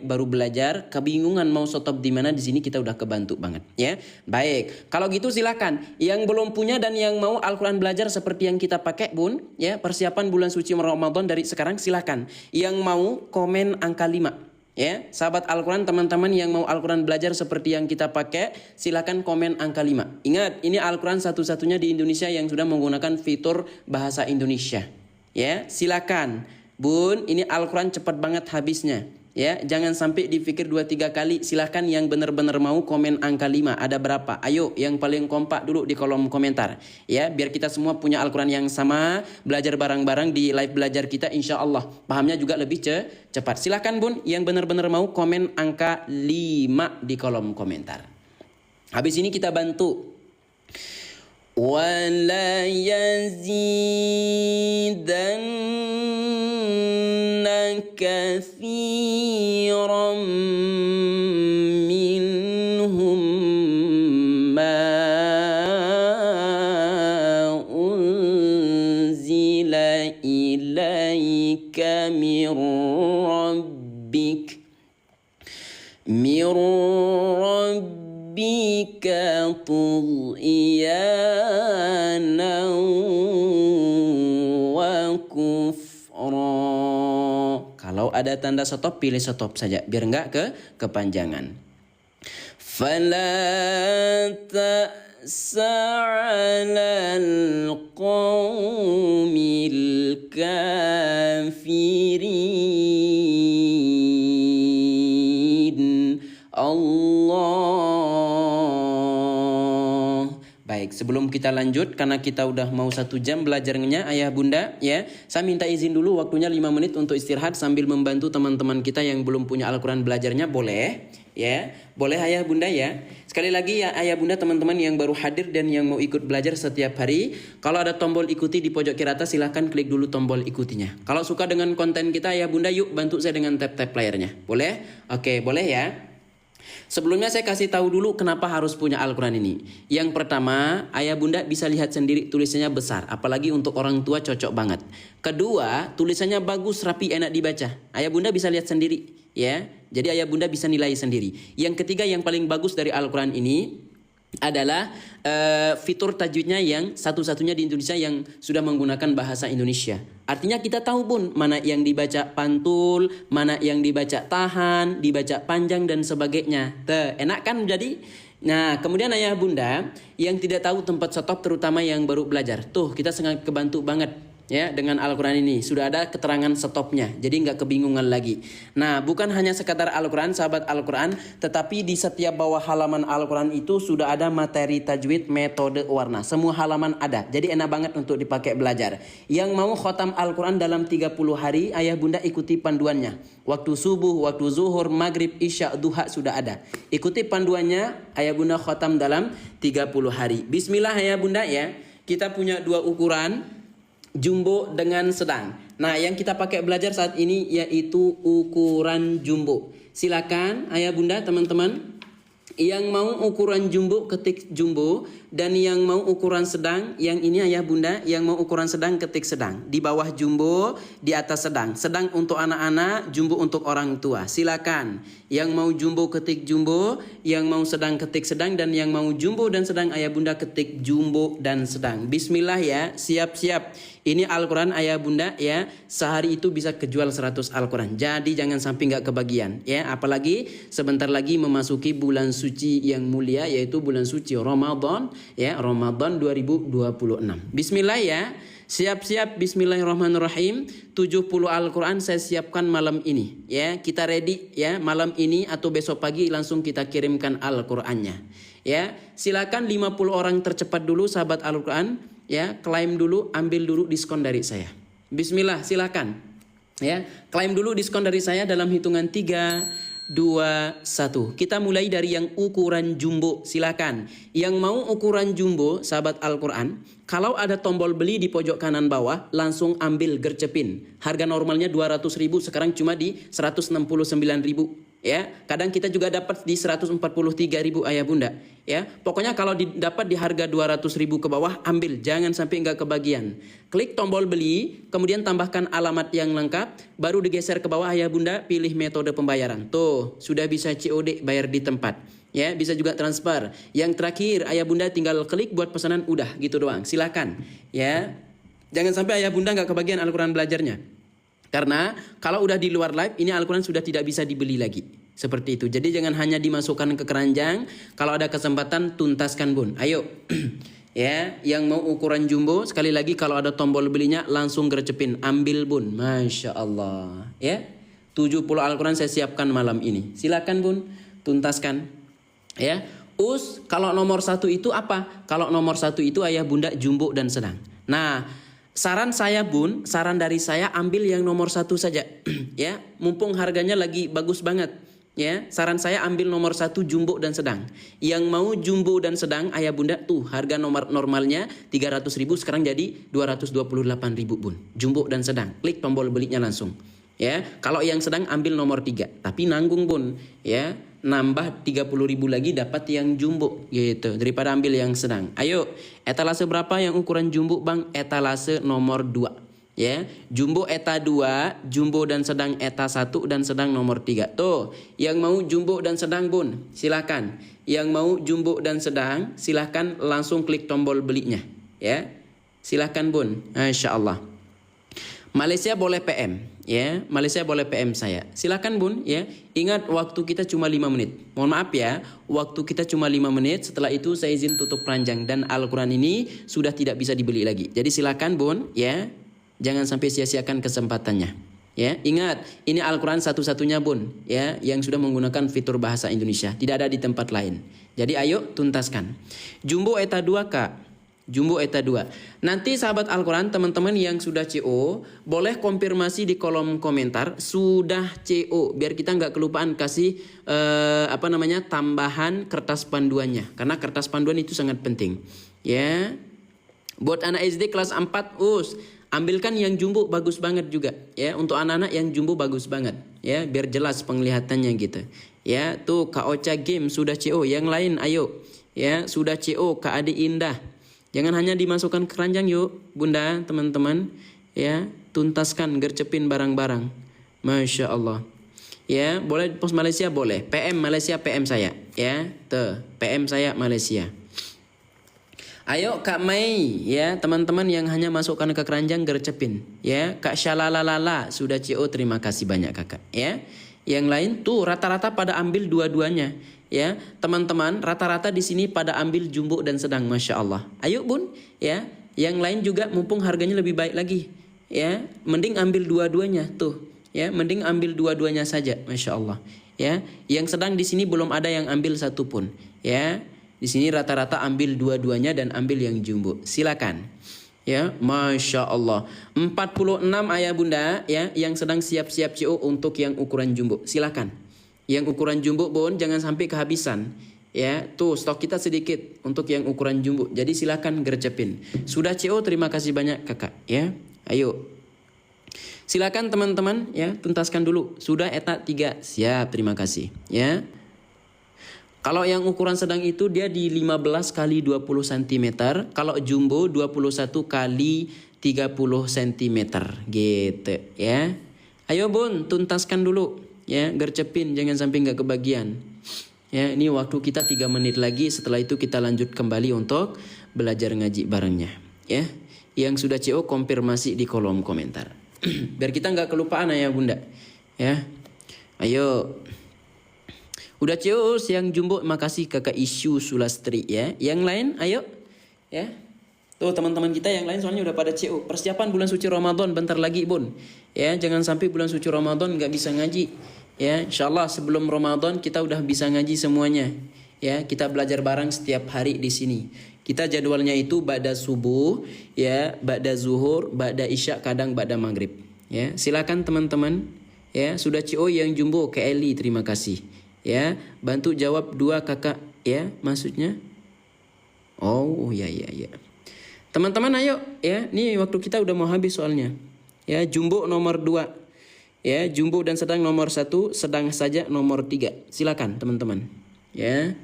baru belajar kebingungan mau stop di mana, di sini kita udah kebantu banget ya. Baik, kalau gitu silakan yang belum punya dan yang mau Al-Quran belajar seperti yang kita pakai bun ya, persiapan bulan suci Ramadan dari sekarang silakan. Yang mau komen angka 5 Ya, sahabat Al-Quran, teman-teman yang mau Al-Quran belajar seperti yang kita pakai, silakan komen angka 5. Ingat, ini Al-Quran satu-satunya di Indonesia yang sudah menggunakan fitur bahasa Indonesia. Ya, silakan. Bun, ini Al-Quran cepat banget habisnya. Ya, jangan sampai dipikir 2-3 kali. Silakan yang benar-benar mau komen angka 5. Ada berapa? Ayo, yang paling kompak dulu di kolom komentar. Ya, biar kita semua punya Al-Quran yang sama, belajar bareng-bareng di live belajar kita, insya Allah. Pahamnya juga lebih cepat. Silakan Bun, yang benar-benar mau komen angka 5 di kolom komentar. Habis ini kita bantu. وَلَا يَزِيدَنَّ كَثِيرًا مِّنْهُمْ مَا أُنْزِلَ إِلَيْكَ مِنْ رَبِّكَ طُغْيَانًا وَكُفْرًا. Kalau ada tanda stop, pilih stop saja biar enggak kepanjangan. فَلَا تَأْسَ عَلَى الْقَوْمِ الْكَافِرِينَ. Allah. Baik, sebelum kita lanjut, karena kita udah mau 1 jam belajarnya ayah bunda, ya, saya minta izin dulu waktunya 5 menit untuk istirahat sambil membantu teman-teman kita yang belum punya Al-Quran belajarnya, boleh? Ya, boleh ayah bunda ya. Sekali lagi ya ayah bunda, teman-teman yang baru hadir dan yang mau ikut belajar setiap hari, kalau ada tombol ikuti di pojok kiri atas, silahkan klik dulu tombol ikutinya. Kalau suka dengan konten kita ayah bunda, yuk bantu saya dengan tap-tap layarnya, boleh? Oke, boleh ya. Sebelumnya saya kasih tahu dulu kenapa harus punya Al-Quran ini. Yang pertama, ayah bunda bisa lihat sendiri tulisannya besar, apalagi untuk orang tua cocok banget. Kedua, tulisannya bagus, rapi, enak dibaca. Ayah bunda bisa lihat sendiri, ya. Jadi ayah bunda bisa nilai sendiri. Yang ketiga, yang paling bagus dari Al-Quran ini adalah fitur tajwidnya yang satu-satunya di Indonesia yang sudah menggunakan bahasa Indonesia. Artinya kita tahu Bun, mana yang dibaca pantul, mana yang dibaca tahan, dibaca panjang dan sebagainya. Enak kan jadi? Nah, kemudian ayah bunda yang tidak tahu tempat stop, terutama yang baru belajar. Tuh, kita sangat kebantu banget. Ya, dengan Al-Quran ini sudah ada keterangan stopnya, jadi nggak kebingungan lagi. Nah, bukan hanya sekadar Al-Quran, sahabat Al-Quran, tetapi di setiap bawah halaman Al-Quran itu sudah ada materi tajwid, metode, warna. Semua halaman ada, jadi enak banget untuk dipakai belajar. Yang mau khotam Al-Quran dalam 30 hari, ayah bunda ikuti panduannya. Waktu subuh, waktu zuhur, maghrib, isya, duha sudah ada. Ikuti panduannya, ayah bunda khotam dalam 30 hari. Bismillah ayah bunda ya. Kita punya 2 ukuran, jumbo dengan sedang. Nah, yang kita pakai belajar saat ini yaitu ukuran jumbo. Silakan ayah bunda, teman-teman yang mau ukuran jumbo ketik jumbo, dan yang mau ukuran sedang, yang ini ayah bunda, yang mau ukuran sedang ketik sedang. Di bawah jumbo, di atas sedang. Sedang untuk anak-anak, jumbo untuk orang tua. Silakan. Yang mau jumbo ketik jumbo, yang mau sedang ketik sedang, dan yang mau jumbo dan sedang ayah bunda ketik jumbo dan sedang. Bismillah ya, siap-siap. Ini Al-Quran ayah bunda ya, sehari itu bisa kejual 100 Al-Quran. Jadi jangan sampai nggak kebagian ya, apalagi sebentar lagi memasuki bulan suci yang mulia, yaitu bulan suci Ramadan ya, Ramadan 2026. Bismillah ya. Siap-siap, bismillahirrahmanirrahim. 70 Al-Quran saya siapkan malam ini ya. Kita ready ya, malam ini atau besok pagi langsung kita kirimkan Al-Qurannya ya. Silakan 50 orang tercepat dulu sahabat Al-Quran ya, klaim dulu, ambil dulu diskon dari saya. Bismillah, silakan ya, klaim dulu diskon dari saya dalam hitungan 3, 2, 1. Kita mulai dari yang ukuran jumbo. Silakan yang mau ukuran jumbo sahabat Al-Quran, kalau ada tombol beli di pojok kanan bawah, langsung ambil gercepin. Harga normalnya 200.000, sekarang cuma di 169.000 ya. Kadang kita juga dapat di 143.000 ayah bunda ya. Pokoknya kalau didapat di harga 200.000 ke bawah, ambil, jangan sampai nggak kebagian. Klik tombol beli, kemudian tambahkan alamat yang lengkap, baru digeser ke bawah ayah bunda, pilih metode pembayaran. Tuh, sudah bisa COD, bayar di tempat ya, bisa juga transfer. Yang terakhir ayah bunda tinggal klik buat pesanan, udah gitu doang. Silakan ya, jangan sampai ayah bunda nggak kebagian Al-Quran belajarnya. Karena kalau udah di luar live, ini Al-Quran sudah tidak bisa dibeli lagi. Seperti itu. Jadi jangan hanya dimasukkan ke keranjang. Kalau ada kesempatan, tuntaskan bun. Ayo. Ya, yang mau ukuran jumbo, sekali lagi kalau ada tombol belinya, langsung gercepin. Ambil bun. Masya Allah. Ya, 70 Al-Quran saya siapkan malam ini. Silakan bun, tuntaskan. Ya, kalau nomor 1 itu apa? Kalau nomor 1 itu ayah bunda jumbo dan sedang. Nah, saran saya bun, saran dari saya ambil yang nomor 1 saja. Ya, mumpung harganya lagi bagus banget. Ya, saran saya ambil nomor 1 jumbo dan sedang. Yang mau jumbo dan sedang ayah bunda tuh harga nomor normalnya 300.000 sekarang jadi 228.000 bun. Jumbo dan sedang. Klik tombol belinya langsung. Ya, kalau yang sedang ambil nomor 3, tapi nanggung bun. Ya, nambah 30.000 lagi dapat yang jumbo gitu daripada ambil yang sedang. Ayo, etalase berapa yang ukuran jumbo bang? Etalase nomor 2. Ya, jumbo eta 2, jumbo dan sedang eta 1 dan sedang nomor 3. Tuh, yang mau jumbo dan sedang bun, silakan. Yang mau jumbo dan sedang, silakan langsung klik tombol belinya. Ya, silakan bun. Masya Allah. Malaysia boleh PM, ya. Malaysia boleh PM saya. Silakan bun, ya. Ingat waktu kita cuma 5 menit. Mohon maaf ya, waktu kita cuma 5 menit. Setelah itu saya izin tutup keranjang dan Al-Quran ini sudah tidak bisa dibeli lagi. Jadi silakan bun, ya. Jangan sampai sia-siakan kesempatannya. Ya, ingat ini Al-Quran satu-satunya bun, ya, yang sudah menggunakan fitur bahasa Indonesia. Tidak ada di tempat lain. Jadi ayo tuntaskan. Jumbo eta 2 kak. Jumbo eta 2. Nanti sahabat Al-Quran teman-teman yang sudah CO boleh konfirmasi di kolom komentar sudah CO biar kita nggak kelupaan kasih tambahan kertas panduannya karena kertas panduan itu sangat penting. Ya. Buat anak SD kelas 4 ambilkan yang jumbo bagus banget juga ya, untuk anak-anak yang jumbo bagus banget ya, biar jelas penglihatannya gitu. Ya, tuh Kak Ocha Game sudah CO, yang lain ayo ya, sudah CO Kak Adi Indah. Jangan hanya dimasukkan ke keranjang yuk, Bunda, teman-teman ya, tuntaskan gercepin barang-barang. Masya Allah. Ya, boleh pos Malaysia boleh. PM Malaysia PM saya ya. Tuh, PM saya Malaysia. Ayo Kak Mei ya, teman-teman yang hanya masukkan ke keranjang gercepin ya. Kak Shalalalala sudah CO, terima kasih banyak kakak ya. Yang lain tuh rata-rata pada ambil dua-duanya ya. Teman-teman rata-rata di sini pada ambil jumbo dan sedang, Masya Allah. Ayo bun ya. Yang lain juga mumpung harganya lebih baik lagi ya. Mending ambil dua-duanya tuh ya. Mending ambil dua-duanya saja, Masya Allah ya. Yang sedang di sini belum ada yang ambil satu pun ya. Di sini rata-rata ambil dua-duanya dan ambil yang jumbo. Silakan. Ya, Masya Allah. 46 ayah bunda ya, yang sedang siap-siap CO untuk yang ukuran jumbo. Silakan. Yang ukuran jumbo bun, jangan sampai kehabisan. Ya, tuh stok kita sedikit untuk yang ukuran jumbo. Jadi silakan gercepin. Sudah CO, terima kasih banyak kakak. Ya, ayo. Silakan teman-teman ya, tuntaskan dulu. Sudah eta 3. Siap, terima kasih. Ya. Kalau yang ukuran sedang itu dia di 15 kali 20 cm. Kalau jumbo 21 kali 30 cm gitu ya. Ayo bun, tuntaskan dulu ya, gercepin jangan sampai nggak kebagian. Ya, ini waktu kita 3 menit lagi, setelah itu kita lanjut kembali untuk belajar ngaji barengnya ya. Yang sudah CO konfirmasi di kolom komentar. Biar kita nggak kelupaan ayah bunda ya. Ayo. Udah cius yang jumbo, makasih kakak Isyu Sulastri ya. Yang lain ayo ya. Tuh teman-teman kita yang lain soalnya udah pada CO. Persiapan bulan suci Ramadan bentar lagi bun. Ya, jangan sampai bulan suci Ramadan nggak bisa ngaji. Ya, insyaallah sebelum Ramadan kita udah bisa ngaji semuanya. Ya, kita belajar bareng setiap hari di sini. Kita jadwalnya itu ba'da subuh, ya, ba'da zuhur, ba'da isya, kadang ba'da maghrib. Ya, silakan teman-teman. Ya, sudah CO yang jumbo ke Eli, terima kasih. Ya, bantu jawab 2 kakak ya, maksudnya. Oh, ya. Teman-teman ayo ya, nih waktu kita udah mau habis soalnya. Ya, jumbo nomor 2. Ya, jumbo dan sedang nomor 1, sedang saja nomor 3. Silakan teman-teman. Ya.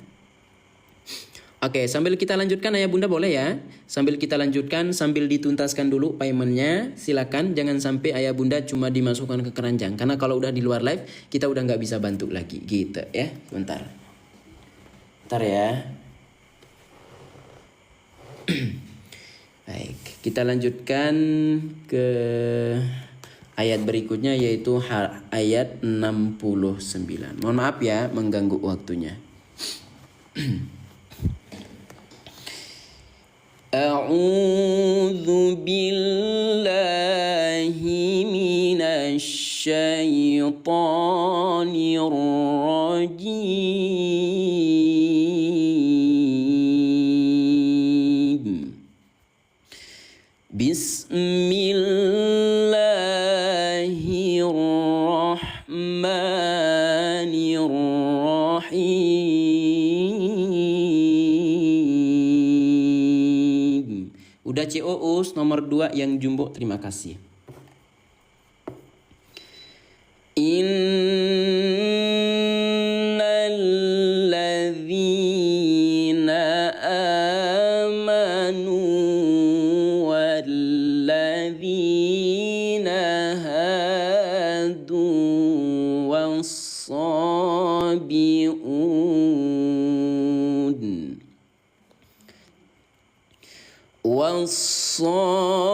Oke, sambil kita lanjutkan ayah bunda boleh ya. Sambil kita lanjutkan, sambil dituntaskan dulu paymentnya. Silakan, jangan sampai ayah bunda cuma dimasukkan ke keranjang. Karena kalau udah di luar live, kita udah nggak bisa bantu lagi gitu ya. Bentar. Bentar ya. Baik, kita lanjutkan ke ayat berikutnya yaitu ayat 69. Mohon maaf ya mengganggu waktunya. A'udzu billahi minasy syaithanir rajim. Bismillahirrahmanirrahim. Udah COUS nomor 2 yang jumbo, terima kasih. Innalladzina amanu walladzina hadu والصابئون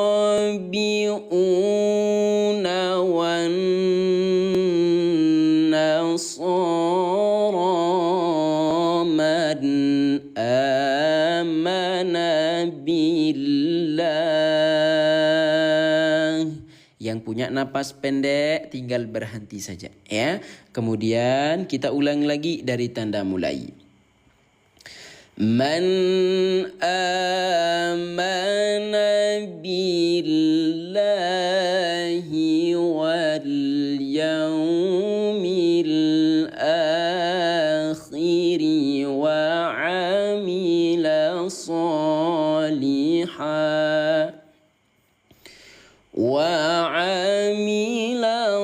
والنصارى من آمن بالله. Yang punya napas pendek tinggal berhenti saja ya. Kemudian kita ulang lagi dari tanda mulai. Man amana billahi wal yawmil akhir wa amila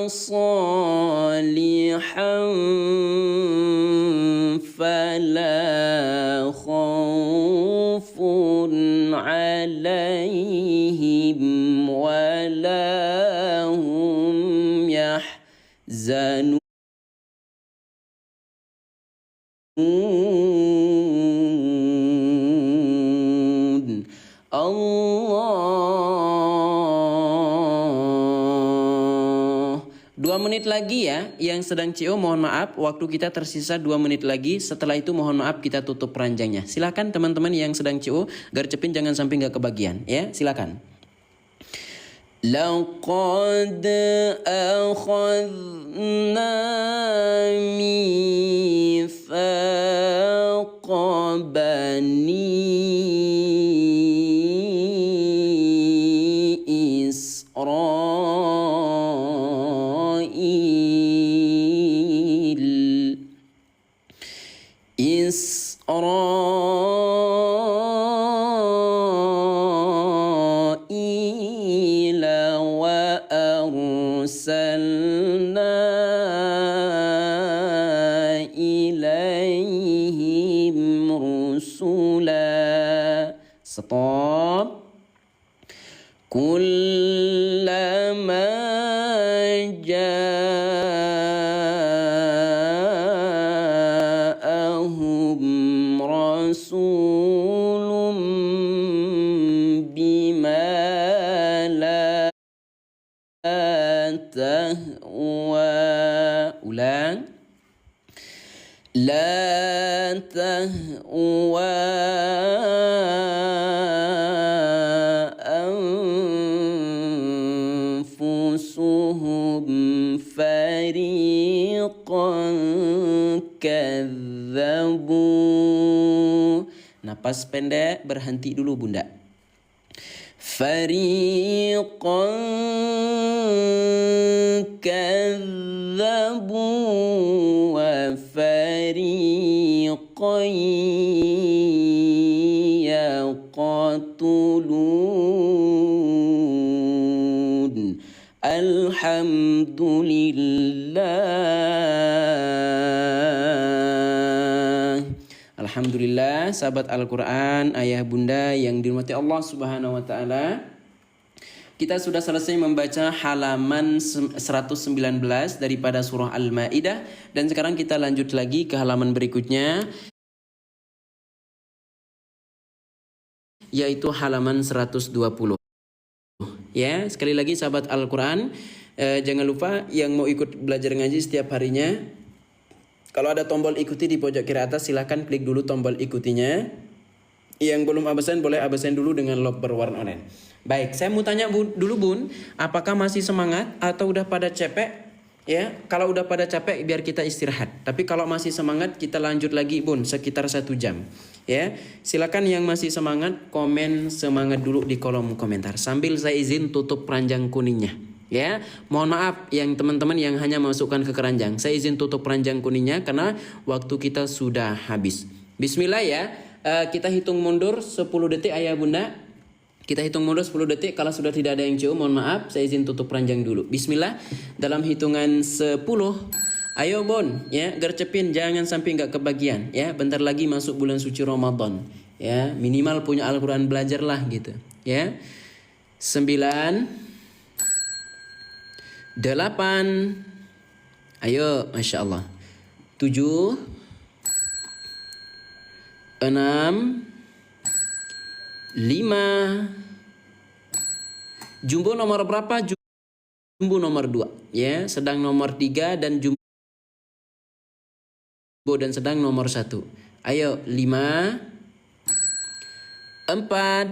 salihan fala khawfun alaihim wala hum yahzanun. Allah. 2 menit lagi ya. Yang sedang CO mohon maaf, waktu kita tersisa 2 menit lagi. Setelah itu mohon maaf kita tutup ranjangnya. Silakan teman-teman yang sedang CO, garcepin jangan sampai nggak kebagian ya. Silakan. Laqad akhadna mithaqa bani Israil wa arsalna ilaihim rusula. Stop. Kullama ja'ahum rasulun bima la tahwa. Ulang. La tahwa anfusuhum fariqan kadzabu. Napas pendek, berhenti dulu Bunda. Fariqan kadzabu wa fariqan yaqtulun. Alhamdulillah. Alhamdulillah sahabat Al-Quran, ayah bunda yang dirahmati Allah Subhanahu wa Ta'ala. Kita sudah selesai membaca halaman 119 daripada surah Al-Maidah. Dan sekarang kita lanjut lagi ke halaman berikutnya, yaitu halaman 120. Ya, sekali lagi sahabat Al-Quran, Jangan lupa yang mau ikut belajar ngaji setiap harinya, kalau ada tombol ikuti di pojok kiri atas silahkan klik dulu tombol ikutinya. Yang belum absen boleh absen dulu dengan lock berwarna oranye. Baik, saya mau tanya dulu Bun, apakah masih semangat atau udah pada capek? Ya, kalau udah pada capek biar kita istirahat. Tapi kalau masih semangat kita lanjut lagi Bun, sekitar 1 jam. Ya, silakan yang masih semangat komen semangat dulu di kolom komentar. Sambil saya izin tutup keranjang kuningnya. Ya, mohon maaf yang teman-teman yang hanya masukkan ke keranjang. Saya izin tutup keranjang kuningnya karena waktu kita sudah habis. Bismillah ya. Kita hitung mundur 10 detik ayah bunda. Kita hitung mundur 10 detik. Kalau sudah tidak ada yang cium, mohon maaf, saya izin tutup keranjang dulu. Bismillah. Dalam hitungan 10. Ayo Bon, ya, gercepin jangan sampai nggak kebagian, ya. Bentar lagi masuk bulan suci Ramadan, ya. Minimal punya Al-Qur'an belajarlah gitu, ya. 9 8. Ayo, Masya Allah. 7 6 5. Jumbo nomor berapa? Jumbo nomor 2, ya. Sedang nomor 3 dan jumbo dan sedang nomor 1. Ayo 5 4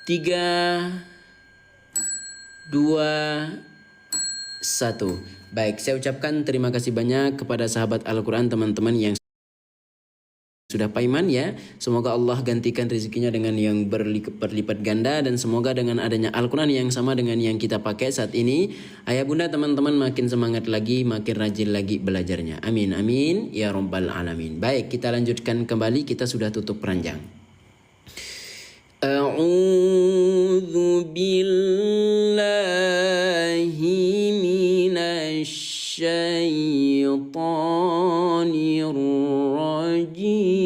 3 2 1. Baik, saya ucapkan terima kasih banyak kepada sahabat Al-Quran teman-teman yang sudah paiman ya. Semoga Allah gantikan rezekinya dengan yang berlipat ganda, dan semoga dengan adanya Al-Quran yang sama dengan yang kita pakai saat ini, ayah bunda teman-teman makin semangat lagi, makin rajin lagi belajarnya. Amin amin ya rabbal alamin. Baik, kita lanjutkan kembali, kita sudah tutup keranjang. A'udzu billahi minasyaitonir rajim.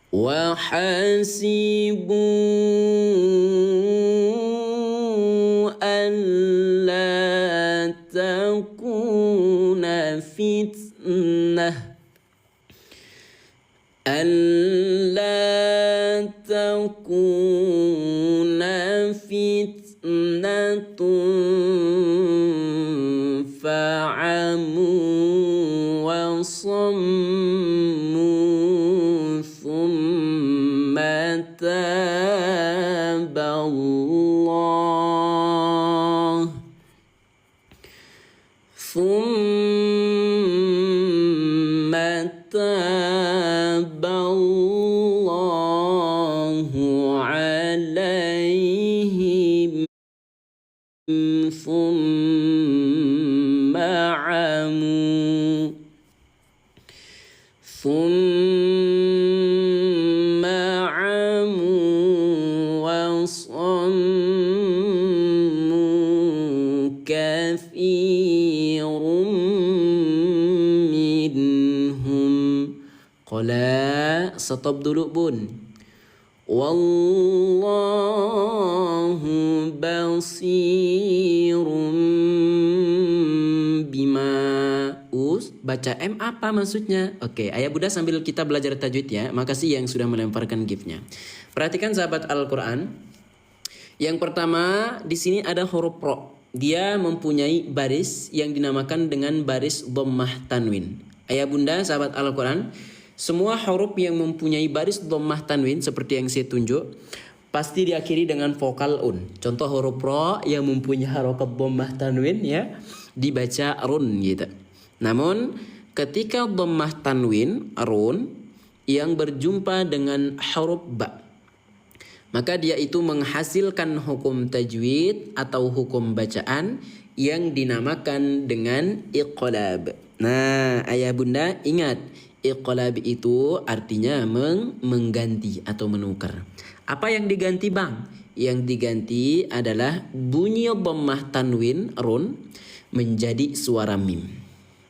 Wa hasibu alla takuna fitnah ألا تكون فتنة فعموا وصموا ثم تاب الله تاب الله عليهم ثم عموا وصموا كثير Qala, stop dulu bun. Wallahu basirum bima baca M apa maksudnya? Oke, ayah bunda sambil kita belajar tajwid ya. Makasih yang sudah melemparkan giftnya. Perhatikan sahabat Al-Quran. Yang pertama di sini ada huruf ro. Dia mempunyai baris yang dinamakan dengan baris dhammah tanwin. Ayah bunda sahabat Al-Quran, semua huruf yang mempunyai baris dhammah tanwin seperti yang saya tunjuk pasti diakhiri dengan vokal un. Contoh huruf ro yang mempunyai harokat dhammah tanwin ya dibaca run gitu. Namun ketika dhammah tanwin run yang berjumpa dengan huruf ba, maka dia itu menghasilkan hukum tajwid atau hukum bacaan yang dinamakan dengan iqlab. Nah, ayah bunda ingat, iqlab itu artinya mengganti atau menukar. Apa yang diganti bang? Yang diganti adalah bunyi dhammah tanwin run menjadi suara mim.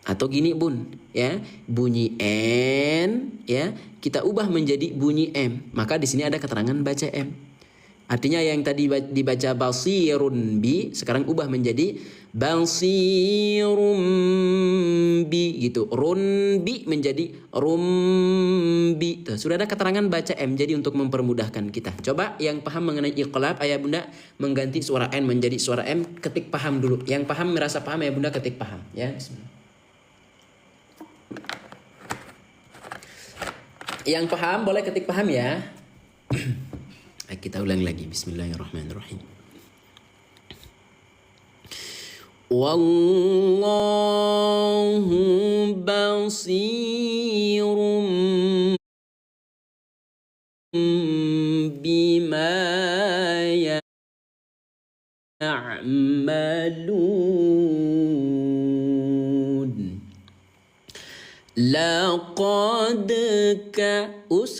Atau gini bun, ya, bunyi n ya kita ubah menjadi bunyi m. Maka di sini ada keterangan baca m. Artinya yang tadi dibaca basirun bi sekarang ubah menjadi basirum runbi gitu. Runbi menjadi rumbi. Tuh, sudah ada keterangan baca M, jadi untuk mempermudahkan kita. Coba yang paham mengenai iqlab ayah bunda mengganti suara N menjadi suara M, ketik paham dulu. Yang paham merasa paham ayah bunda ketik paham ya. Yang paham boleh ketik paham ya. Kita ulang lagi. Bismillahirrahmanirrahim. Wallahu basirum bima ya'malun. Laqad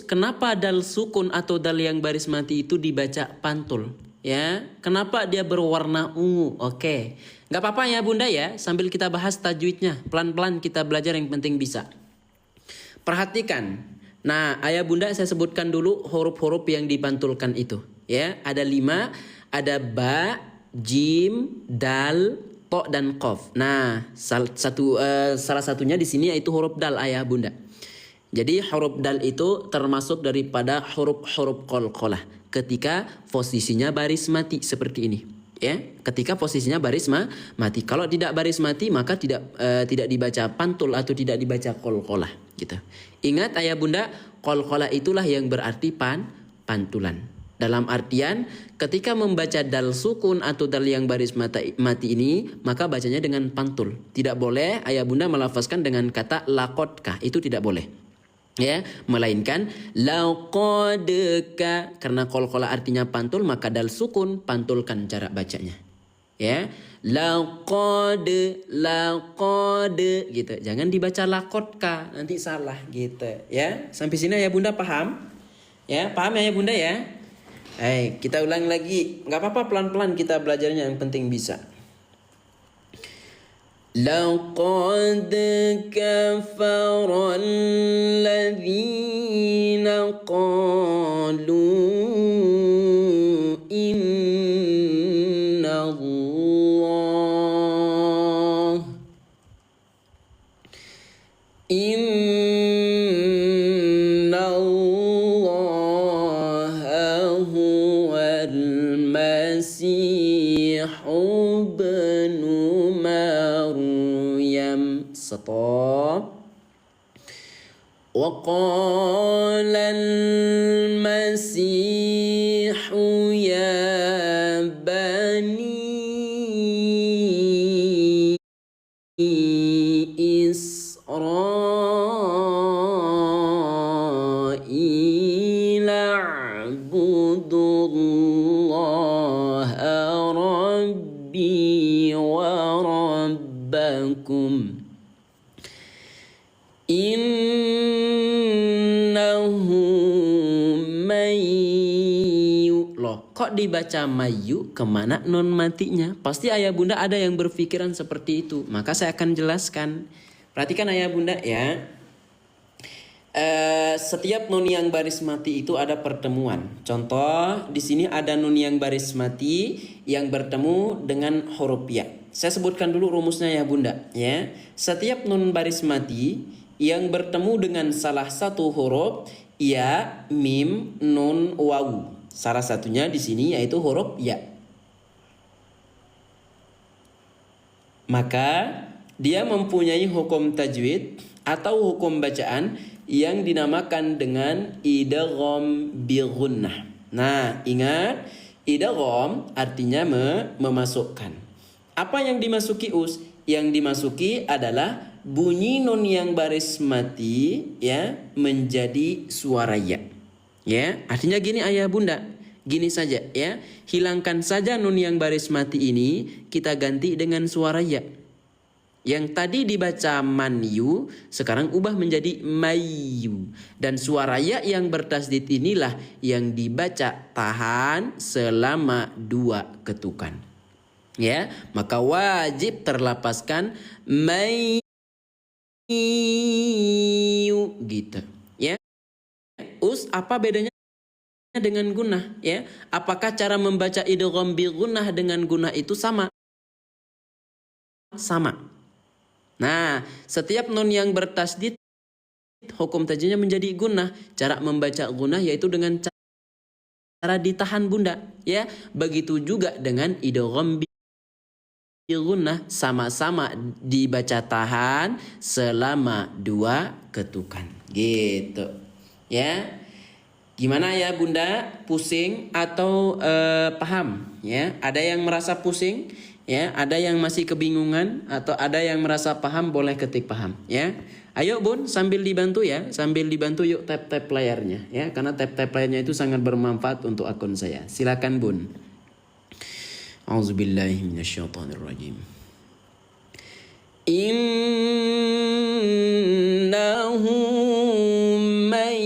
kenapa dal sukun atau dal yang baris mati itu dibaca pantul? Ya, kenapa dia berwarna ungu? Oke, nggak apa-apa ya bunda ya. Sambil kita bahas tajwidnya, pelan-pelan kita belajar, yang penting bisa. Perhatikan. Nah, ayah bunda saya sebutkan dulu huruf-huruf yang dipantulkan itu. Ya, ada 5, ada ba, jim, dal, to dan qaf. Nah, salah satunya di sini yaitu huruf dal ayah bunda. Jadi huruf dal itu termasuk daripada huruf-huruf qalqalah ketika posisinya baris mati seperti ini. Ya, ketika posisinya baris mati. Kalau tidak baris mati maka tidak dibaca pantul atau tidak dibaca qalqalah gitu. Ingat ayah bunda, qalqalah itulah yang berarti pantulan. Dalam artian ketika membaca dal sukun atau dal yang baris mati ini, maka bacanya dengan pantul. Tidak boleh ayah bunda melafazkan dengan kata laqadka, itu tidak boleh. Ya, melainkan laqadka, karena qalqalah artinya pantul, maka dal sukun pantulkan cara bacanya. Ya, laqad gitu. Jangan dibaca laqadka, nanti salah gitu ya. Sampai sini ayah bunda paham? Ya, paham ya ayah bunda ya? Hai, kita ulang lagi. Nggak apa-apa, pelan-pelan kita belajarnya, yang penting bisa. Laqad kafara alladhina qalu inna Masihu ibnu Maryam. Stop. Wa qala al-Masihu ya bani Israil a'budullaha rabbi wa rabbakum innahu mayyu. Loh, kok dibaca mayu? Kemana non matinya? Pasti ayah bunda ada yang berpikiran seperti itu. Maka saya akan jelaskan. Perhatikan ayah bunda ya. Setiap nun yang baris mati itu ada pertemuan. Contoh di sini ada nun yang baris mati yang bertemu dengan huruf ya. Saya sebutkan dulu rumusnya ya bunda ya. Setiap nun baris mati yang bertemu dengan salah satu huruf ya, mim, nun, wawu. Salah satunya di sini yaitu huruf ya. Maka dia mempunyai hukum tajwid atau hukum bacaan yang dinamakan dengan idgham bi gunnah. Nah, ingat, idgham artinya memasukkan. Apa yang dimasuki us? Yang dimasuki adalah bunyi nun yang baris mati ya menjadi suara ya. Ya, artinya gini ayah bunda, gini saja ya. Hilangkan saja nun yang baris mati ini, kita ganti dengan suara ya. Yang tadi dibaca manyu, sekarang ubah menjadi mayu. Dan suara ya yang bertasdid inilah yang dibaca tahan selama 2 ketukan. Ya, maka wajib terlapaskan mayu gitu. Ya. Us, apa bedanya dengan gunnah ya? Apakah cara membaca idgham bi gunnah dengan gunnah itu sama? Sama. Nah, setiap nun yang bertasdid hukum tajwidnya menjadi gunnah. Cara membaca gunnah yaitu dengan cara ditahan bunda, ya. Begitu juga dengan idgham gunnah, sama-sama dibaca tahan selama 2 ketukan. Gitu. Ya. Gimana ya bunda? Pusing atau paham? Ya, ada yang merasa pusing, ya, ada yang masih kebingungan, atau ada yang merasa paham, boleh ketik paham, ya. Ayo bun, sambil dibantu ya, sambil dibantu yuk tap layarnya, ya, karena tap layarnya itu sangat bermanfaat untuk akun saya. Silakan bun. A'udzubillahi minasyaitonirrajim. Innahu man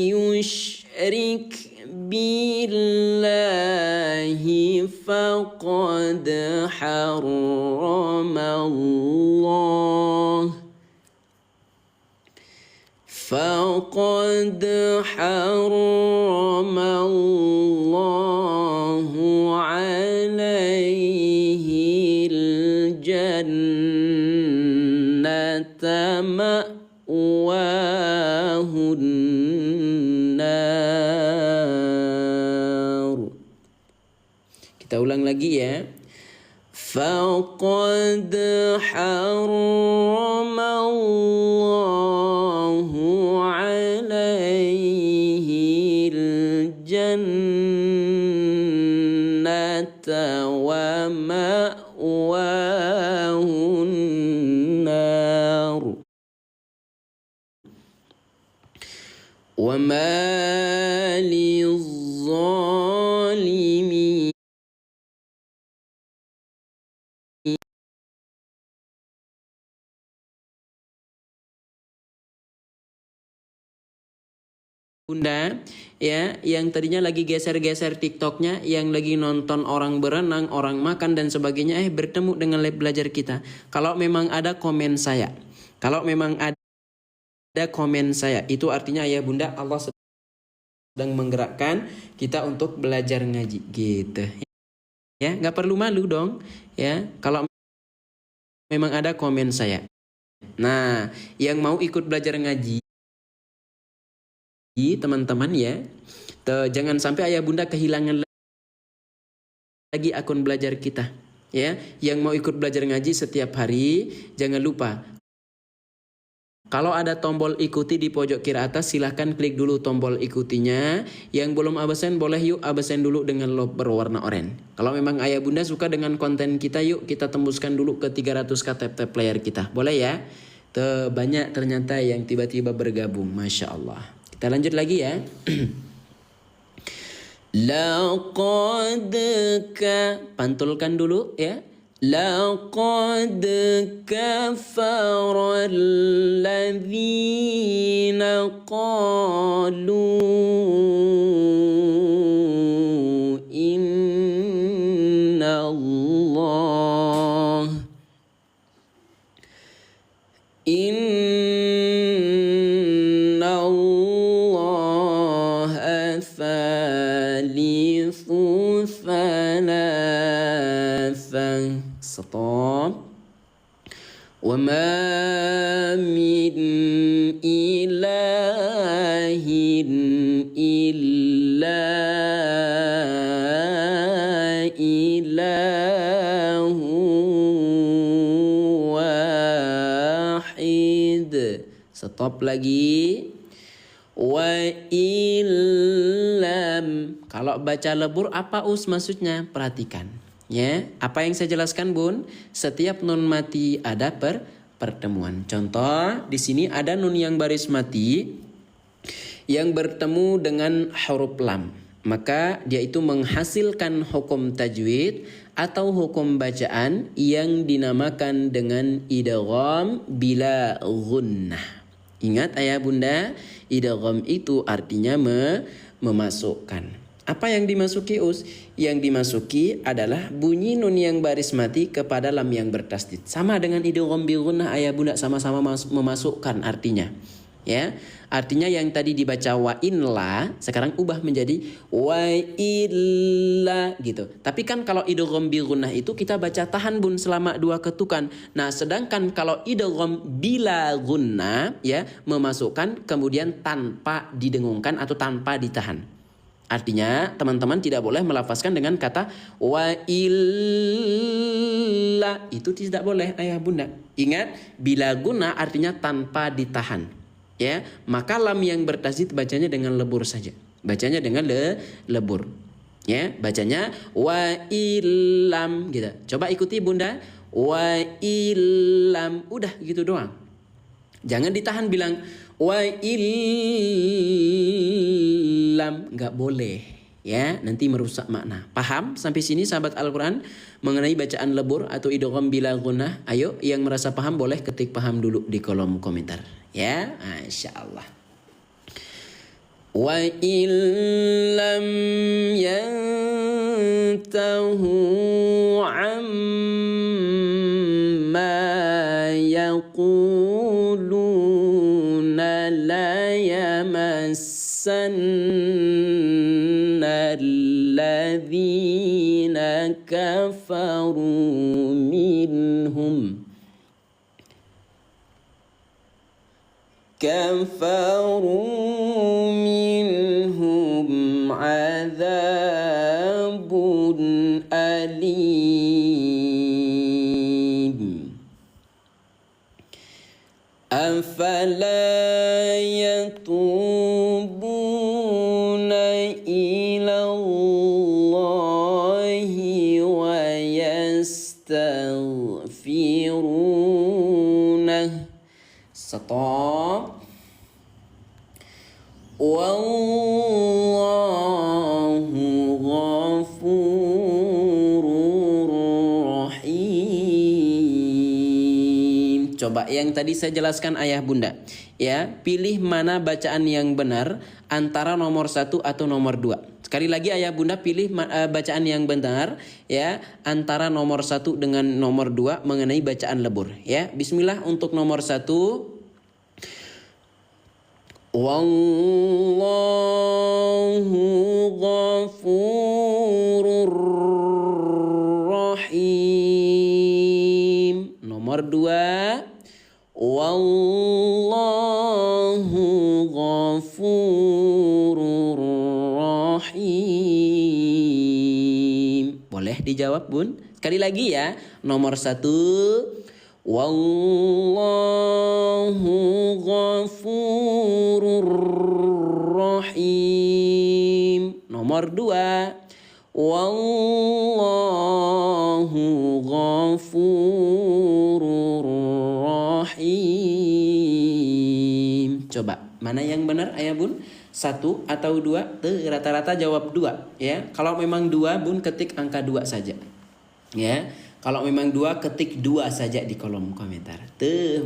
yushrik billahi faqad harramallah alaihi al-jannata ma'wahun nar. Kita ulang lagi ya. Faqad harramallahu alaihi al-jannata wa ma'wahun nar. Wa ma lizzalimin bunda, ya, yang tadinya lagi geser-geser TikToknya, yang lagi nonton orang berenang, orang makan dan sebagainya, bertemu dengan lab belajar kita. Kalau memang ada komen saya, itu artinya ya bunda, Allah sedang menggerakkan kita untuk belajar ngaji, gitu. Ya, nggak perlu malu dong, ya, kalau memang ada komen saya. Nah, yang mau ikut belajar ngaji, teman-teman ya, jangan sampai ayah bunda kehilangan lagi akun belajar kita, ya. Yang mau ikut belajar ngaji setiap hari, jangan lupa kalau ada tombol ikuti di pojok kiri atas, silahkan klik dulu tombol ikutinya. Yang belum absen boleh yuk absen dulu dengan logo berwarna oranye. Kalau memang ayah bunda suka dengan konten kita, yuk kita tembuskan dulu ke 300k tap player kita, boleh ya. Banyak ternyata yang tiba-tiba bergabung, Masya Allah. Kita lanjut lagi ya. Laqad pantulkan dulu ya. Laqad kafara alladhina qalu inna Allah thalithu thalathah. Stop. Wa ma min ilahin illa ilahu wahid. Stop lagi. Wa illam. Kalau baca lebur apa maksudnya? Perhatikan. Ya, apa yang saya jelaskan bun? Setiap nun mati ada pertemuan. Contoh di sini ada nun yang baris mati yang bertemu dengan huruf lam, maka dia itu menghasilkan hukum tajwid atau hukum bacaan yang dinamakan dengan idgham bila gunnah. Ingat ayah bunda, idgham itu artinya memasukkan. Apa yang dimasuki Yang dimasuki adalah bunyi nun yang baris mati kepada lam yang bertasdid. Sama dengan idgham bi gunnah ayah bunda, sama-sama memasukkan artinya. Ya, artinya yang tadi dibaca wa inla sekarang ubah menjadi wa illa gitu. Tapi kan kalau idgham bi gunnah itu kita baca tahan bun selama 2 ketukan. Nah, sedangkan kalau idgham bila gunnah ya memasukkan kemudian tanpa didengungkan atau tanpa ditahan. Artinya teman-teman tidak boleh melafazkan dengan kata wa illa, itu tidak boleh ayah bunda. Ingat, bila guna artinya tanpa ditahan. Ya, maka lam yang bertasydid bacanya dengan lebur saja. Bacanya dengan lebur. Ya, bacanya wa illam gitu. Coba ikuti bunda, wa illam, udah gitu doang. Jangan ditahan bilang wa illam, nggak boleh ya, nanti merusak makna. Paham sampai sini sahabat Al-Quran mengenai bacaan lebur atau idgham bila gunnah? Ayo yang merasa paham boleh ketik paham dulu di kolom komentar ya. Masya Allah. Wa illam yantahu amma yaquluna la yamassanna alladhina kafaru minhum azabun alim. Afala yatubuna ila Allahi wa yastaghfirunah. Stop. Wallahu ghafurur rahim. Coba yang tadi saya jelaskan ayah bunda ya, pilih mana bacaan yang benar antara nomor 1 atau nomor 2. Sekali lagi ayah bunda pilih bacaan yang benar ya antara nomor 1 dengan nomor 2 mengenai bacaan lebur ya. Bismillah untuk nomor 1. Wallahu ghafurur rahim. Nomor 2, wallahu ghafurur rahim. Boleh dijawab bun? Sekali lagi ya. Nomor 1, wallahu ghafurur rahim. Nomor 2, wallahu ghafurur rahim. Coba mana yang benar ayah bun? 1 atau 2? Rata-rata jawab 2 ya. Kalau memang 2 bun ketik angka 2 saja ya. Kalau memang 2 ketik 2 saja di kolom komentar.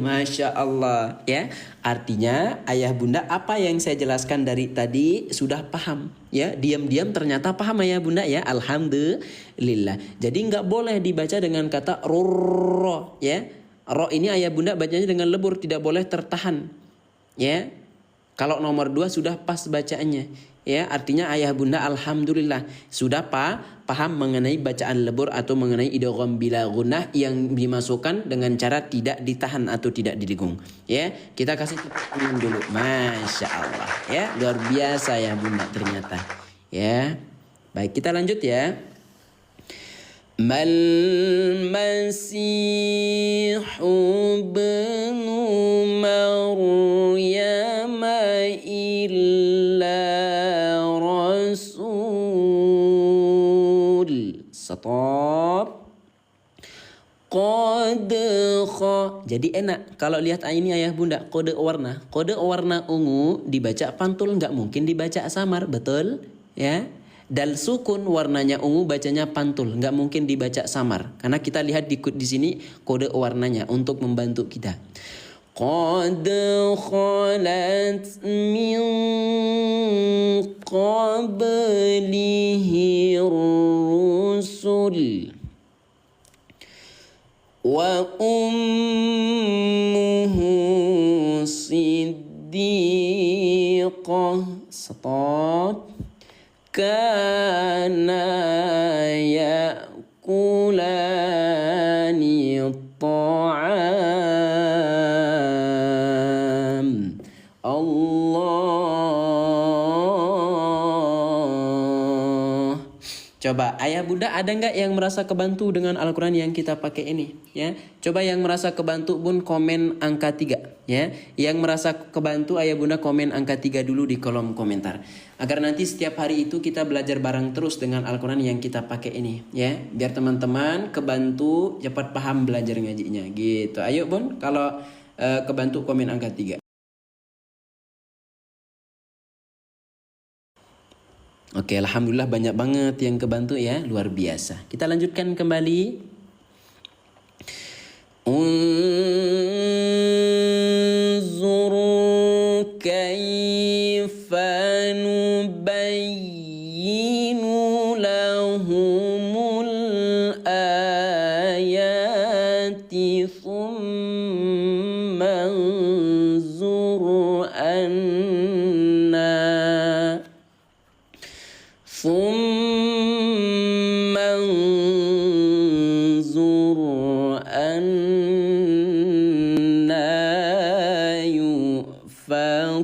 Masya Allah ya. Artinya ayah bunda apa yang saya jelaskan dari tadi sudah paham ya. Diam-diam ternyata paham ayah bunda ya. Alhamdulillah. Jadi nggak boleh dibaca dengan kata ro ya. Ro ini ayah bunda bacanya dengan lebur, tidak boleh tertahan ya. Kalau nomor 2 sudah pas bacaannya ya, artinya ayah bunda alhamdulillah sudah paham mengenai bacaan lebur atau mengenai idgham bila gunnah yang dimasukkan dengan cara tidak ditahan atau tidak didengung ya. Kita kasih tepuk tangan dulu. Masya Allah ya, luar biasa ya bunda ternyata ya. Baik, kita lanjut ya. Mal masihu ibnu Maryam illa rasul. Stop. Jadi enak kalau lihat ini ayah bunda, kode warna ungu dibaca pantul, nggak mungkin dibaca samar, betul ya. Dal sukun warnanya ungu bacanya pantul, nggak mungkin dibaca samar karena kita lihat di sini kode warnanya untuk membantu kita. Qad khalat min qablihi rusul wa ummuhu siddiqah Coba ayah bunda ada nggak yang merasa kebantu dengan Al-Quran yang kita pakai ini? Ya, coba yang merasa kebantu bun komen angka 3. Ya, yang merasa kebantu ayah bunda komen angka 3 dulu di kolom komentar. Agar nanti setiap hari itu kita belajar bareng terus dengan Al-Quran yang kita pakai ini. Ya, biar teman-teman kebantu cepat paham belajar ngajinya. Gitu. Ayo bun, kalau kebantu komen angka 3. Oke, alhamdulillah banyak banget yang kebantu ya, luar biasa. Kita lanjutkan kembali. Unzur kaifa nubayyinu lahumul ayati thumma unzur ثم انظر أنا يؤفكون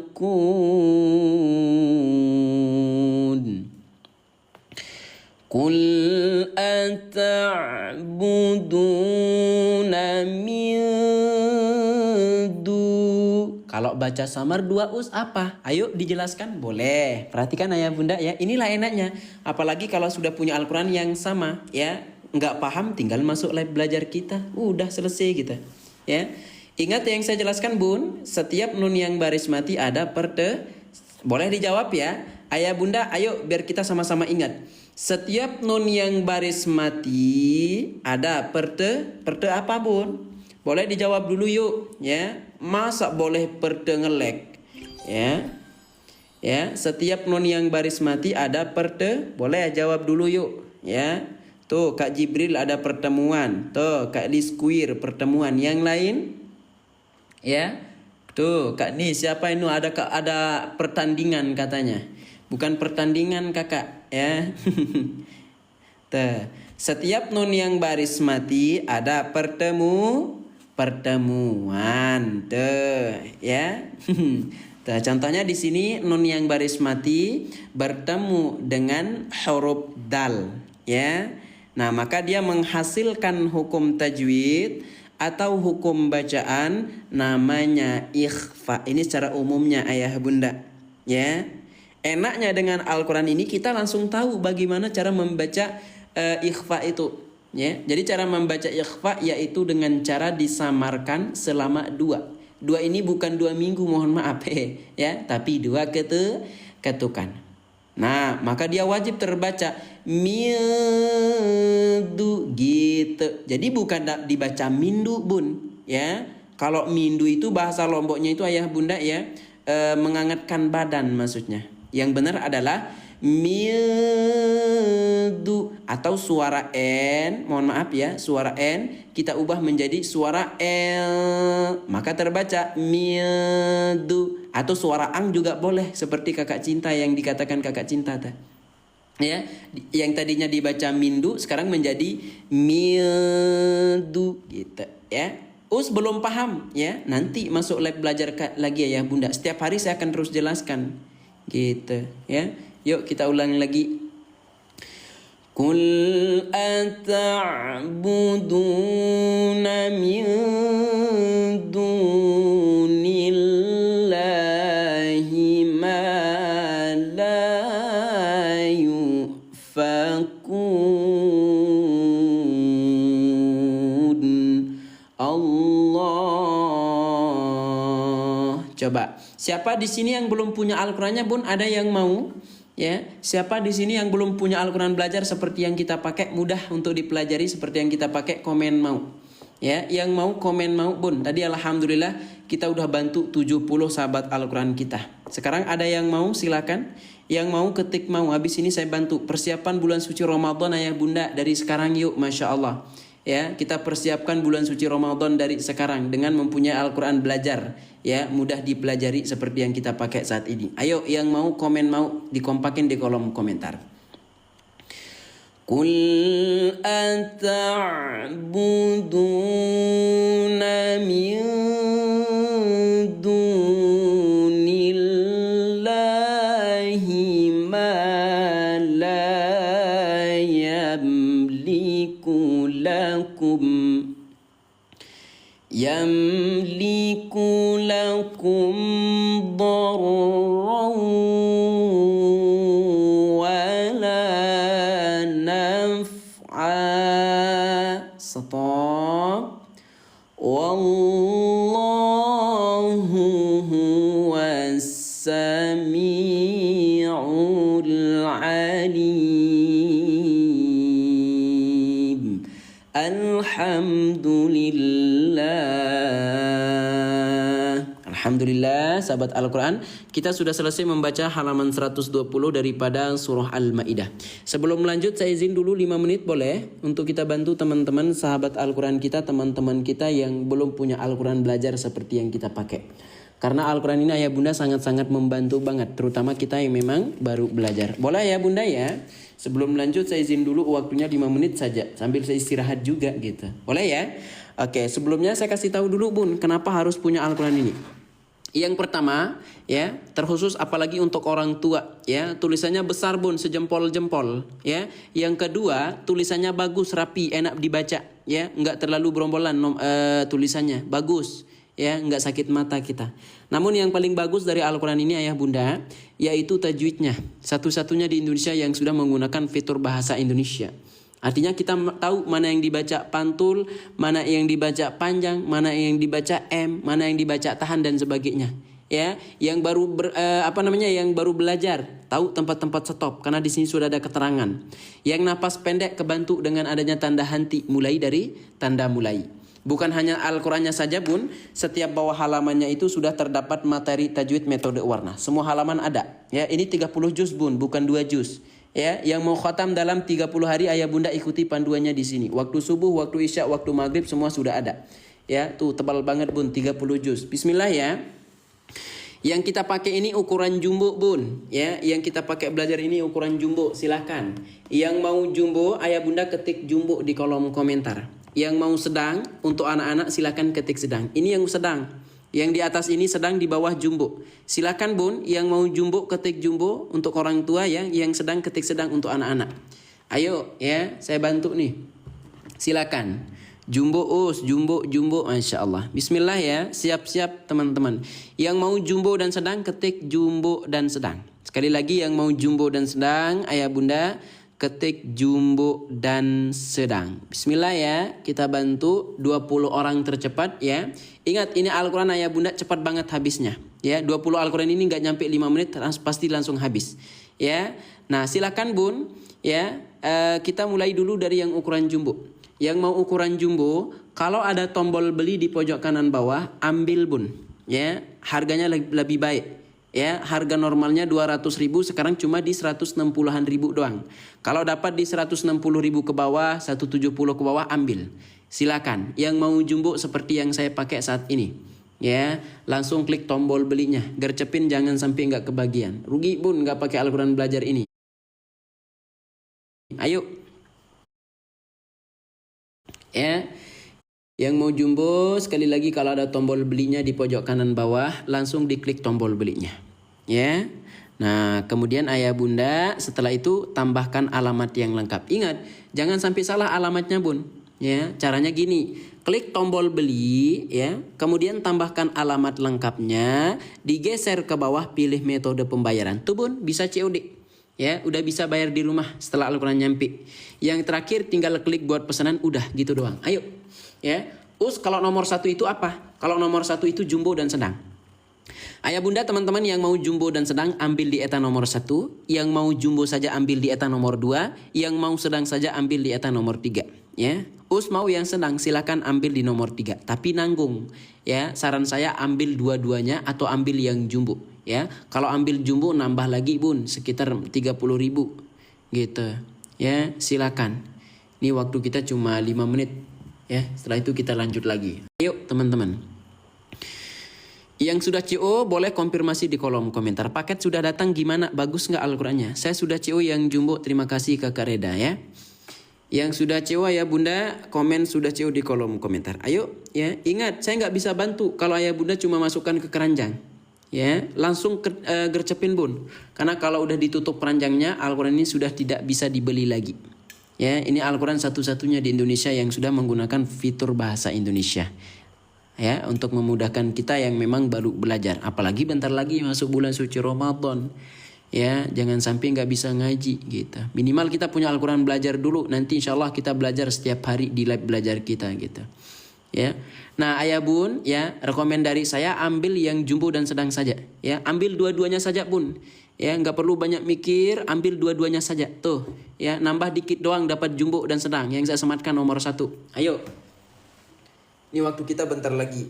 قل أتعبدون من Kalau baca samar 2 us apa? Ayo dijelaskan. Boleh. Perhatikan ayah bunda ya. Inilah enaknya. Apalagi kalau sudah punya Al-Quran yang sama ya. Nggak paham tinggal masuk live belajar kita. Udah selesai kita. Ya. Ingat yang saya jelaskan bun. Setiap nun yang baris mati ada perde. Boleh dijawab ya. Ayah bunda ayo biar kita sama-sama ingat. Setiap nun yang baris mati ada perde. Perde apa bun? Boleh dijawab dulu yuk ya. Masa boleh perde ngelek ya. Ya, setiap nun yang baris mati ada perde. Boleh jawab dulu yuk ya. Tuh Kak Jibril ada pertemuan. Tuh Kak Lisquir pertemuan. Yang lain ya. Tuh Kak Nis siapa ini ada pertandingan katanya. Bukan pertandingan kakak ya. Tuh, setiap nun yang baris mati ada pertemuan tuh ya. Tuh, contohnya di sini nun yang baris mati bertemu dengan huruf dal ya. Nah, maka dia menghasilkan hukum tajwid atau hukum bacaan namanya ikhfa. Ini secara umumnya ayah bunda ya. Enaknya dengan Al-Quran ini kita langsung tahu bagaimana cara membaca ikhfa itu. Ya, jadi cara membaca ikhfa yaitu dengan cara disamarkan selama 2. 2 ini bukan 2 minggu mohon maaf ya, tapi 2 ketukan. Nah, maka dia wajib terbaca mindu gitu. Jadi bukan dibaca mindu bun ya. Kalau mindu itu bahasa Lomboknya itu ayah bunda ya, menghangatkan badan maksudnya. Yang benar adalah mildu atau suara N, mohon maaf ya, suara N kita ubah menjadi suara L, maka terbaca mildu. Atau suara ang juga boleh seperti kakak cinta yang dikatakan kakak cinta ya, yang tadinya dibaca mindu sekarang menjadi mildu gitu ya. Us belum paham ya, nanti masuk live belajar lagi ya bunda, setiap hari saya akan terus jelaskan gitu ya. Yuk kita ulang lagi. Qul ata'buduna min dunillahi ma la yufakun. Allah. Coba, siapa di sini yang belum punya Al-Qur'annya bun? Ada yang mau? Ya, siapa di sini yang belum punya Al-Quran belajar seperti yang kita pakai, mudah untuk dipelajari seperti yang kita pakai, komen mau. Ya, yang mau komen mau bun. Tadi alhamdulillah kita udah bantu 70 sahabat Al-Quran kita. Sekarang ada yang mau silakan. Yang mau ketik mau. Habis ini saya bantu persiapan bulan suci Ramadan ayah bunda dari sekarang yuk, masya Allah. Ya, kita persiapkan bulan suci Ramadan dari sekarang dengan mempunyai Al-Quran belajar. Ya, mudah dipelajari seperti yang kita pakai saat ini. Ayo yang mau komen mau dikompakin di kolom komentar. Qul ata'buduna min dunillahi ma la yamliku lakum darran wala naf'a. Stop. Wallahu huwas sami'ul alim. Alhamdulillah, sahabat Al-Quran, kita sudah selesai membaca halaman 120 daripada surah Al-Ma'idah. Sebelum lanjut, saya izin dulu 5 menit boleh? Untuk kita bantu teman-teman sahabat Al-Quran kita, teman-teman kita yang belum punya Al-Quran belajar seperti yang kita pakai. Karena Al-Quran ini ayah bunda sangat-sangat membantu banget, terutama kita yang memang baru belajar. Boleh ya bunda ya? Sebelum lanjut saya izin dulu waktunya 5 menit saja, sambil saya istirahat juga gitu. Boleh ya? Oke, sebelumnya saya kasih tahu dulu bun, kenapa harus punya Al-Quran ini. Yang pertama, ya, terkhusus apalagi untuk orang tua, ya, tulisannya besar bun, sejempol-jempol, ya. Yang kedua, tulisannya bagus, rapi, enak dibaca, ya, nggak terlalu berombolan tulisannya, bagus, ya, nggak sakit mata kita. Namun yang paling bagus dari Al-Quran ini ayah bunda, yaitu tajwidnya, satu-satunya di Indonesia yang sudah menggunakan fitur bahasa Indonesia. Artinya kita tahu mana yang dibaca pantul, mana yang dibaca panjang, mana yang dibaca mana yang dibaca tahan dan sebagainya. Ya, yang baru yang baru belajar tahu tempat-tempat stop karena di sini sudah ada keterangan. Yang napas pendek kebantu dengan adanya tanda henti mulai dari tanda mulai. Bukan hanya Al-Qur'annya saja bun, setiap bawah halamannya itu sudah terdapat materi tajwid metode warna. Semua halaman ada. Ya, ini 30 juz bun, bukan 2 juz. Ya, yang mau khatam dalam 30 hari ayah bunda ikuti panduannya di sini. Waktu subuh, waktu isya, waktu maghrib semua sudah ada. Ya, tuh tebal banget bun, 30 juz. Bismillah ya. Yang kita pakai ini ukuran jumbo bun. Ya, yang kita pakai belajar ini ukuran jumbo, silahkan. Yang mau jumbo, ayah bunda ketik jumbo di kolom komentar. Yang mau sedang, untuk anak-anak silahkan ketik sedang. Ini yang sedang. Yang di atas ini sedang, di bawah jumbo. Silakan bun, yang mau jumbo ketik jumbo untuk orang tua ya, yang sedang ketik sedang untuk anak-anak. Ayo ya, saya bantu nih. Silakan. Jumbo jumbo, Masya Allah. Bismillah ya, siap-siap teman-teman. Yang mau jumbo dan sedang ketik jumbo dan sedang. Sekali lagi yang mau jumbo dan sedang, ayah bunda ketik jumbo dan sedang. Bismillah ya, kita bantu 20 orang tercepat ya. Ingat ini Al-Quran ayah bunda cepat banget habisnya. Ya, 20 Al-Quran ini nggak nyampe 5 menit pasti langsung habis. Ya, nah silakan bun. Ya, kita mulai dulu dari yang ukuran jumbo. Yang mau ukuran jumbo, kalau ada tombol beli di pojok kanan bawah, ambil bun. Ya, harganya lebih baik. Ya, harga normalnya 200.000, sekarang cuma di 160-an ribu doang. Kalau dapat di 160.000 ke bawah, 170 ke bawah, ambil. Silakan. Yang mau jumbo seperti yang saya pakai saat ini. Ya, langsung klik tombol belinya. Gercepin jangan sampai nggak kebagian. Rugi bun nggak pakai Al-Quran belajar ini. Ayo. Ya. Yang mau jumbo, sekali lagi kalau ada tombol belinya di pojok kanan bawah, langsung diklik tombol belinya. Ya. Nah, kemudian ayah bunda setelah itu tambahkan alamat yang lengkap. Ingat, jangan sampai salah alamatnya bun. Ya, caranya gini. Klik tombol beli ya, kemudian tambahkan alamat lengkapnya, digeser ke bawah pilih metode pembayaran. Tuh bun, bisa COD. Ya, udah bisa bayar di rumah setelah Al-Quran nyampe. Yang terakhir tinggal klik buat pesanan, udah gitu doang. Ayo. Ya, kalau nomor 1 itu apa? Kalau nomor 1 itu jumbo dan sedang. Ayah bunda teman-teman yang mau jumbo dan sedang ambil di eta nomor 1, yang mau jumbo saja ambil di eta nomor 2, yang mau sedang saja ambil di eta nomor 3. Ya, mau yang sedang silakan ambil di nomor 3, tapi nanggung. Ya, saran saya ambil dua-duanya atau ambil yang jumbo. Ya, kalau ambil jumbo nambah lagi bun sekitar 30.000 gitu. Ya, silakan. Ini waktu kita cuma 5 menit. Ya, setelah itu kita lanjut lagi. Ayo teman-teman. Yang sudah CO boleh konfirmasi di kolom komentar. Paket sudah datang gimana? Bagus nggak Al-Qurannya? Saya sudah CO yang jumbo. Terima kasih Kakak Reda ya. Yang sudah CO ya bunda, komen sudah CO di kolom komentar. Ayo ya, ingat saya nggak bisa bantu kalau ayah bunda cuma masukkan ke keranjang. Ya, langsung gercepin bun. Karena kalau udah ditutup keranjangnya, Al-Quran ini sudah tidak bisa dibeli lagi. Ya, ini Al-Quran satu-satunya di Indonesia yang sudah menggunakan fitur bahasa Indonesia. ya, untuk memudahkan kita yang memang baru belajar. Apalagi bentar lagi masuk bulan suci Ramadan. Ya, jangan sampai nggak bisa ngaji gitu. Minimal kita punya Al-Quran belajar dulu. Nanti insya Allah kita belajar setiap hari di lab belajar kita gitu. Ya. Nah, ayah bun, ya, rekomen dari saya ambil yang jumbo dan sedang saja. Ya, ambil dua-duanya saja bun. Ya, nggak perlu banyak mikir, ambil dua-duanya saja. Tuh, ya, nambah dikit doang dapat jumbo dan sedang. Yang saya sematkan nomor 1. Ayo. Ini waktu kita bentar lagi.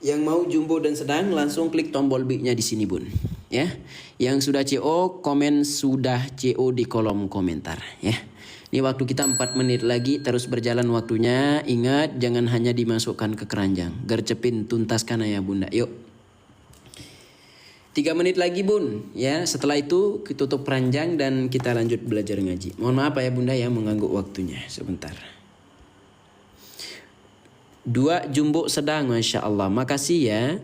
Yang mau jumbo dan sedang langsung klik tombol B-nya di sini bun. Ya, yang sudah CO komen sudah CO di kolom komentar. Ya. Ini waktu kita 4 menit lagi, terus berjalan waktunya. Ingat, jangan hanya dimasukkan ke keranjang. Gercepin, tuntaskan ayah bunda. Yuk. 3 menit lagi bun. Ya, setelah itu kita tutup keranjang dan kita lanjut belajar ngaji. Mohon maaf ayah bunda ya mengganggu waktunya sebentar. 2 jumbo sedang, Masya Allah. Makasih ya.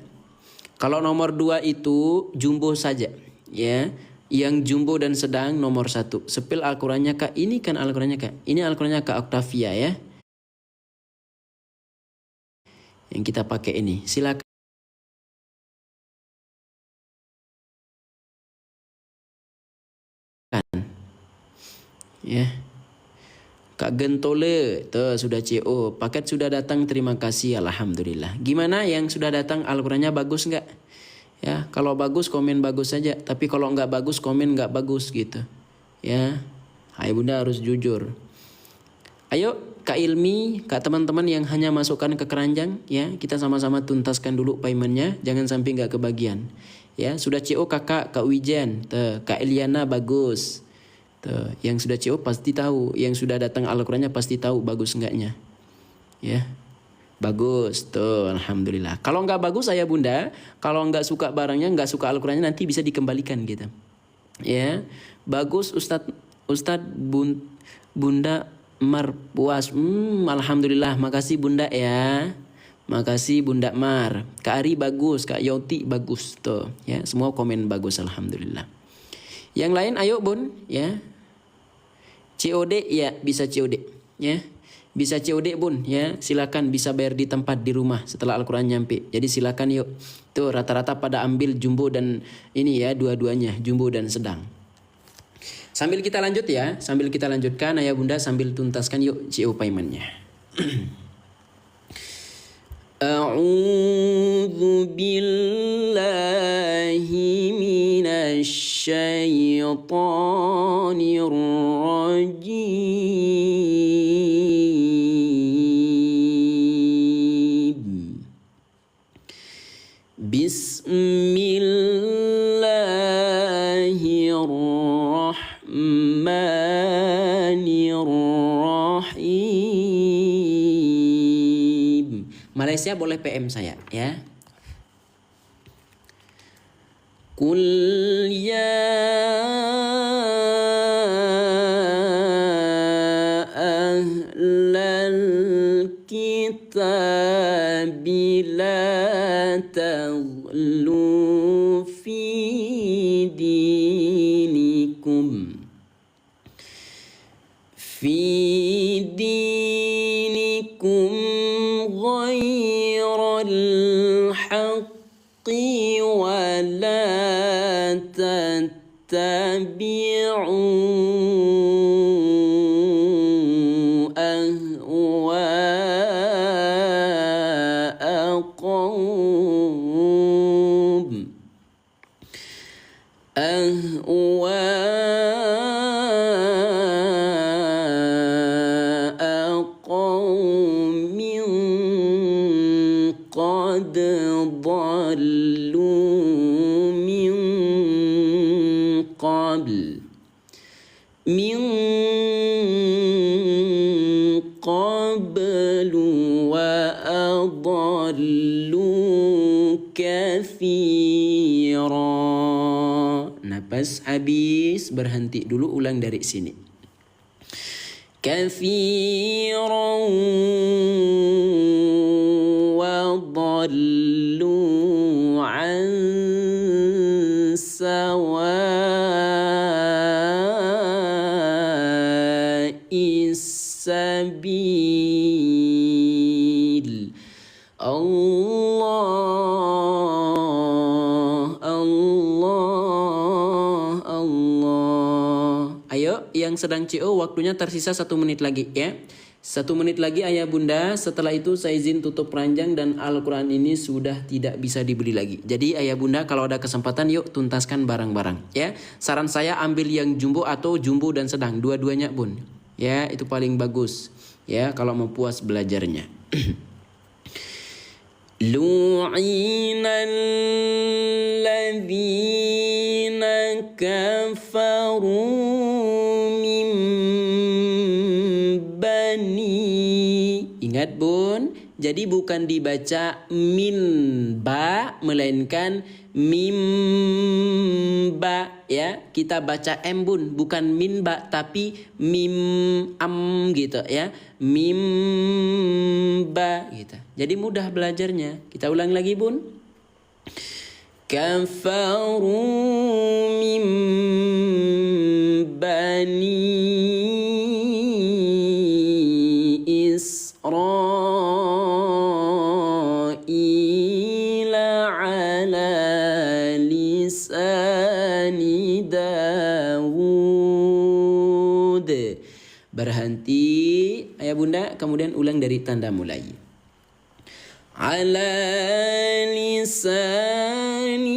Kalau nomor 2 itu jumbo saja. Ya. Yang jumbo dan sedang nomor 1. Sepil Al-Qurannya Kak. Ini kan Al-Qurannya Kak. Ini Al-Qurannya Kak Octavia ya. Yang kita pakai ini. Silakan. Ya. Kak Gentole. Tuh sudah CO. Paket sudah datang. Terima kasih. Alhamdulillah. Gimana yang sudah datang Al-Qurannya bagus nggak? Ya, kalau bagus komen bagus saja, tapi kalau nggak bagus komen nggak bagus gitu. Ya, hai bunda harus jujur. Ayo Kak Ilmi, Kak teman-teman yang hanya masukkan ke keranjang, ya kita sama-sama tuntaskan dulu paymentnya, jangan sampai nggak kebagian. Ya, sudah CO kakak, Kak Wijen, Kak Eliana bagus. Yang sudah CO pasti tahu, yang sudah datang Al-Qurannya pasti tahu bagus enggaknya. Ya. Bagus, tuh alhamdulillah. Kalau nggak bagus ayah bunda, kalau nggak suka barangnya, nggak suka Al-Qurannya nanti bisa dikembalikan gitu. Ya, bagus Ustadz Bunda Mar puas. Alhamdulillah, makasih bunda ya. Makasih Bunda Mar. Kak Ari bagus, Kak Yoti bagus tuh. Ya, semua komen bagus alhamdulillah. Yang lain ayo bun, ya. COD ya bisa COD, ya. Bisa COD bun ya, silakan bisa bayar di tempat di rumah setelah Al-Quran nyampe. Jadi silakan yuk. Tuh rata-rata pada ambil jumbo dan ini ya dua-duanya jumbo dan sedang. Sambil kita lanjut ya, sambil kita lanjutkan ayah bunda sambil tuntaskan yuk CO paymentnya. A'udzu billahi minasy syaithanir rajim. Bismillahirrahmanirrahim. Malaysia boleh PM saya ya. Qul ya ahlal kitab la taghlu fi dinikum ghairal haqqi wa la tattabi'u قوم قد ضلوا من قبل وأضلوا كثيرا. Napas habis, berhenti dulu, ulang dari sini. Katsiran wa dhallu an sawa'is sabil. Allah, Allah, Allah. Ayo, yang sedang CO waktunya tersisa 1 menit lagi ya. 1 menit lagi ayah bunda. Setelah itu saya izin tutup ranjang dan Al-Quran ini sudah tidak bisa dibeli lagi. Jadi ayah bunda kalau ada kesempatan yuk tuntaskan barang-barang ya. Saran saya ambil yang jumbo atau jumbo dan sedang. Dua-duanya bun. Ya itu paling bagus. Ya kalau mau puas belajarnya. Lu'ina alladhina kafaru Ingat bun, jadi bukan dibaca min ba melainkan mim ba ya. Kita baca m bun, bukan min ba tapi mim am gitu ya. Mim ba gitu. Jadi mudah belajarnya. Kita ulang lagi bun. Kafaru mim bani Israila ala lisani Dawud. Berhenti ayah bunda, kemudian ulang dari tanda mulai. Ala lisani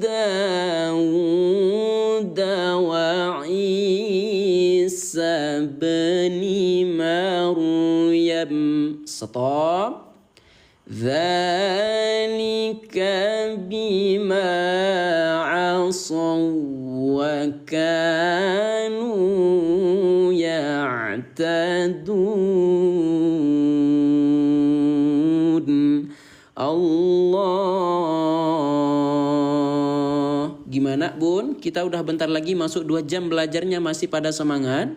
Dawud wa Isa bin Maryam. Stop. Dzalika bima asaw wa kanu ya'tadun. Allah. Gimana bun? Kita udah bentar lagi masuk 2 jam belajarnya, masih pada semangat?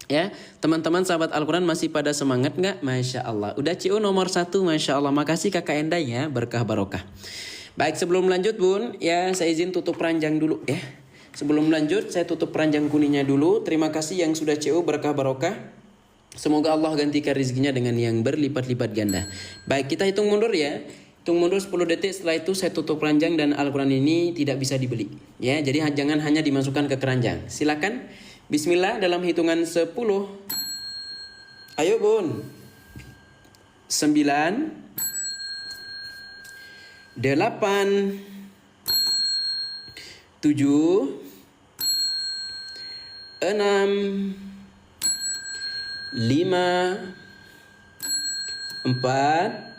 Ya, teman-teman sahabat Al-Quran masih pada semangat nggak? Masya Allah. Udah CO nomor 1, Masya Allah. Makasih kakak Enda ya, berkah barokah. Baik, sebelum lanjut bun, ya saya izin tutup ranjang dulu ya. Sebelum lanjut, saya tutup ranjang kuningnya dulu. Terima kasih yang sudah CO, berkah barokah. Semoga Allah gantikan rezekinya dengan yang berlipat-lipat ganda. Baik, kita hitung mundur ya. Hitung mundur 10 detik, setelah itu saya tutup ranjang dan Al-Quran ini tidak bisa dibeli. Ya, jadi jangan hanya dimasukkan ke keranjang. Silakan. Bismillah dalam hitungan 10. Ayo bun. 9 8 7 6 5 4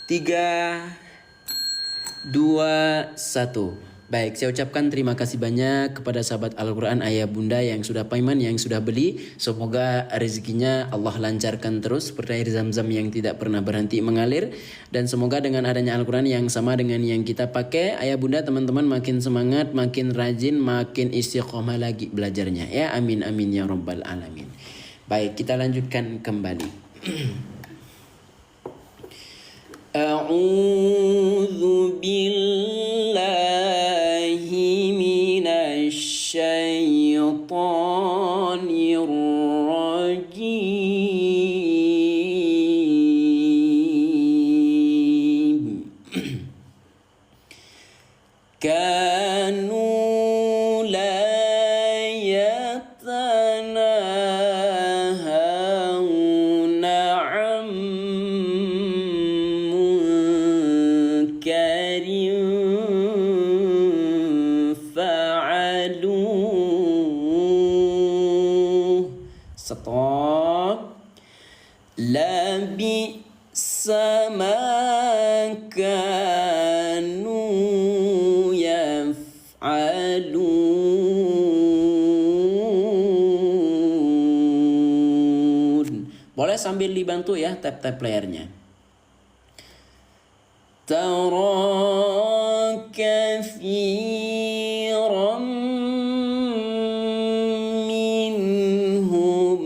3 2 1. Baik, saya ucapkan terima kasih banyak kepada sahabat Al-Quran ayah bunda yang sudah payment, yang sudah beli. Semoga rezekinya Allah lancarkan terus seperti air zam-zam yang tidak pernah berhenti mengalir. Dan semoga dengan adanya Al-Quran yang sama dengan yang kita pakai, ayah bunda teman-teman makin semangat, makin rajin, makin istiqomah lagi belajarnya. Ya amin amin ya rabbal alamin. Baik, kita lanjutkan kembali. A'udzu billahi minasy syaithanir rajim. Kanu la yatanahawna an munkarin fa'aluh. Stop. Labisa ma kanu yaf'alun. Boleh sambil dibantu ya tap-tap layarnya. Tara katsiran minhum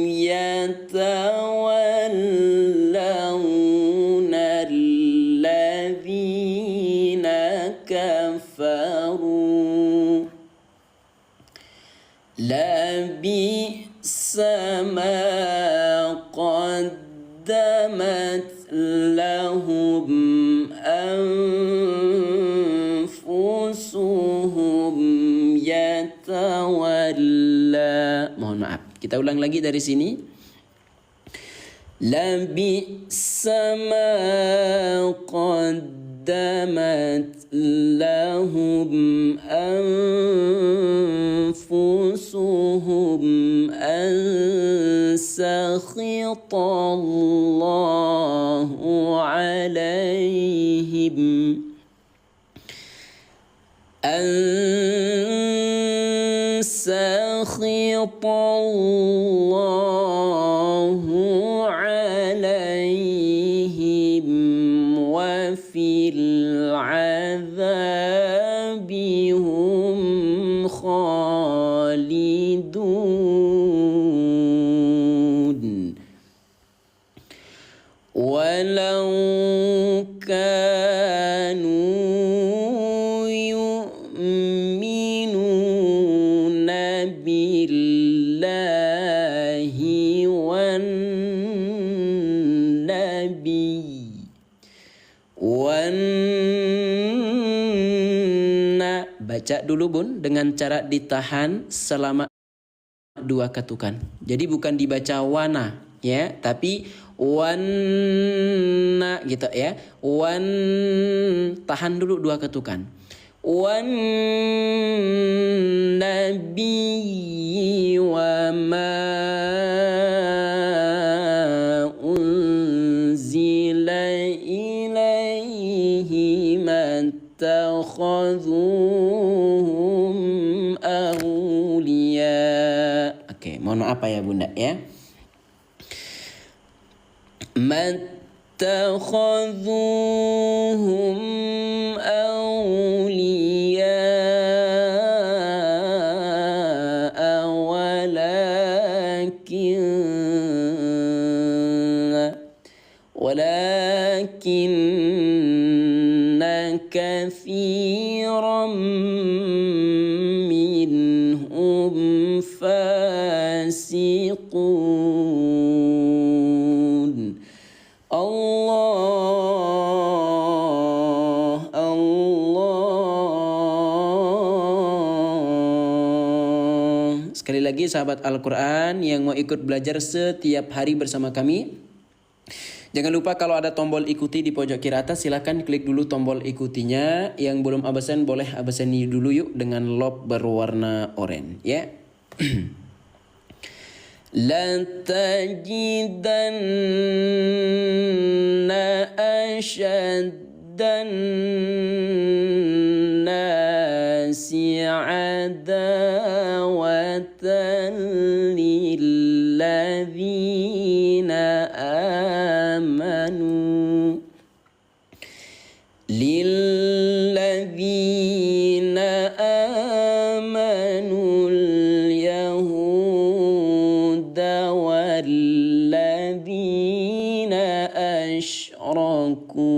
yatawallawna alladhina kafaru. Labisa ma qaddamat لهم أنفسهم يتولى. Mohon maaf, kita ulang lagi dari sini. لبئس ما قدمت لهم أنفسهم أن سخط الله عليهم أن سخط الله عليهم وفي العذاب هم خالدون. ولو كانوا يؤمنون بالله baca dulu bun dengan cara ditahan selama 2 ketukan. Jadi bukan dibaca wana ya, tapi wana gitu ya. Tahan dulu 2 ketukan. Wan nabi wa ma unzila ilaihi mattakhadhuhum awliya. Oke, mohon maaf ya Bunda ya. Mattakhadhuhum awliya walakinna kathiran minhum fasiqun. Sekali lagi sahabat Al-Quran yang mau ikut belajar setiap hari bersama kami, jangan lupa kalau ada tombol ikuti di pojok kiri atas, silahkan klik dulu tombol ikutinya. Yang belum absen boleh abseni dulu yuk dengan lock berwarna oranye ya. La tajidanna asyaddan nasi adawatan lilladzina amanu al-yahuda walladzina asyraku.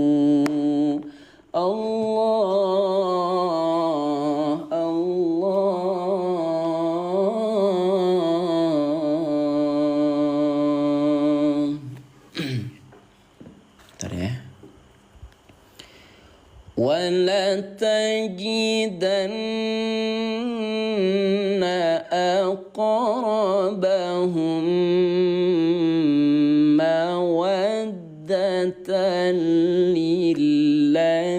وَلَتَجِدَنَّ أَقْرَبَهُم مَّوَدَّةً لِّلَّذِينَ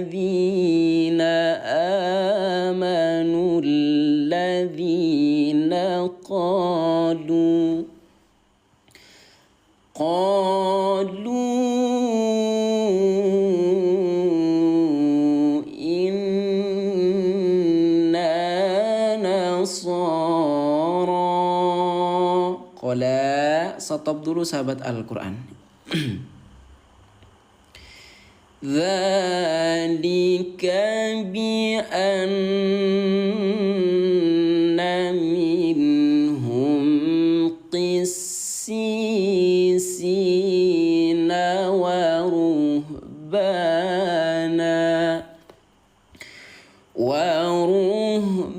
آمَنُوا الَّذِينَ قَالُوا Qala, stop dulu sahabat Al-Quran. Dzalika bi'anna minhum qissisina wa ruhbana وأنهم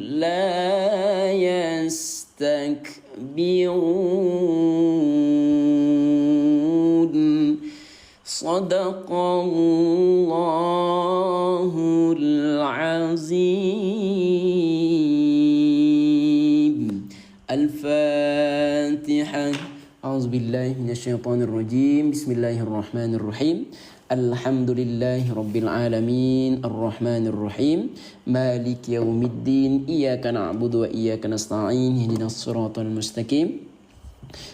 لا يستكبرون صدق الله العظيم الفاتحة أعوذ بالله من الشيطان الرجيم بسم الله الرحمن الرحيم الحمد لله رب العالمين الرحمن الرحيم مالك يوم الدين إياك نعبد وإياك نستعين اهدنا الصراط المستقيم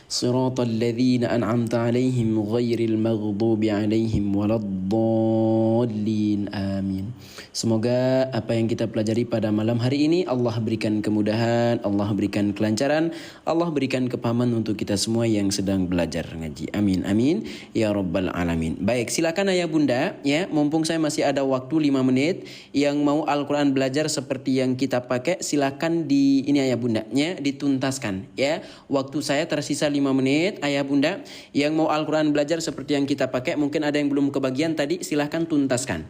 صراط الذين أنعمت عليهم غير المغضوب عليهم ولا الضالين آمين. Semoga apa yang kita pelajari pada malam hari ini Allah berikan kemudahan, Allah berikan kelancaran, Allah berikan kepahaman untuk kita semua yang sedang belajar ngaji. Amin amin ya rabbal alamin. Baik, silakan ayah bunda ya, mumpung saya masih ada waktu 5 menit, yang mau Al-Qur'an belajar seperti yang kita pakai silakan di ini ayah bunda ya, dituntaskan ya. Waktu saya tersisa 5 menit ayah bunda, yang mau Al-Qur'an belajar seperti yang kita pakai, mungkin ada yang belum kebagian tadi, silahkan tuntaskan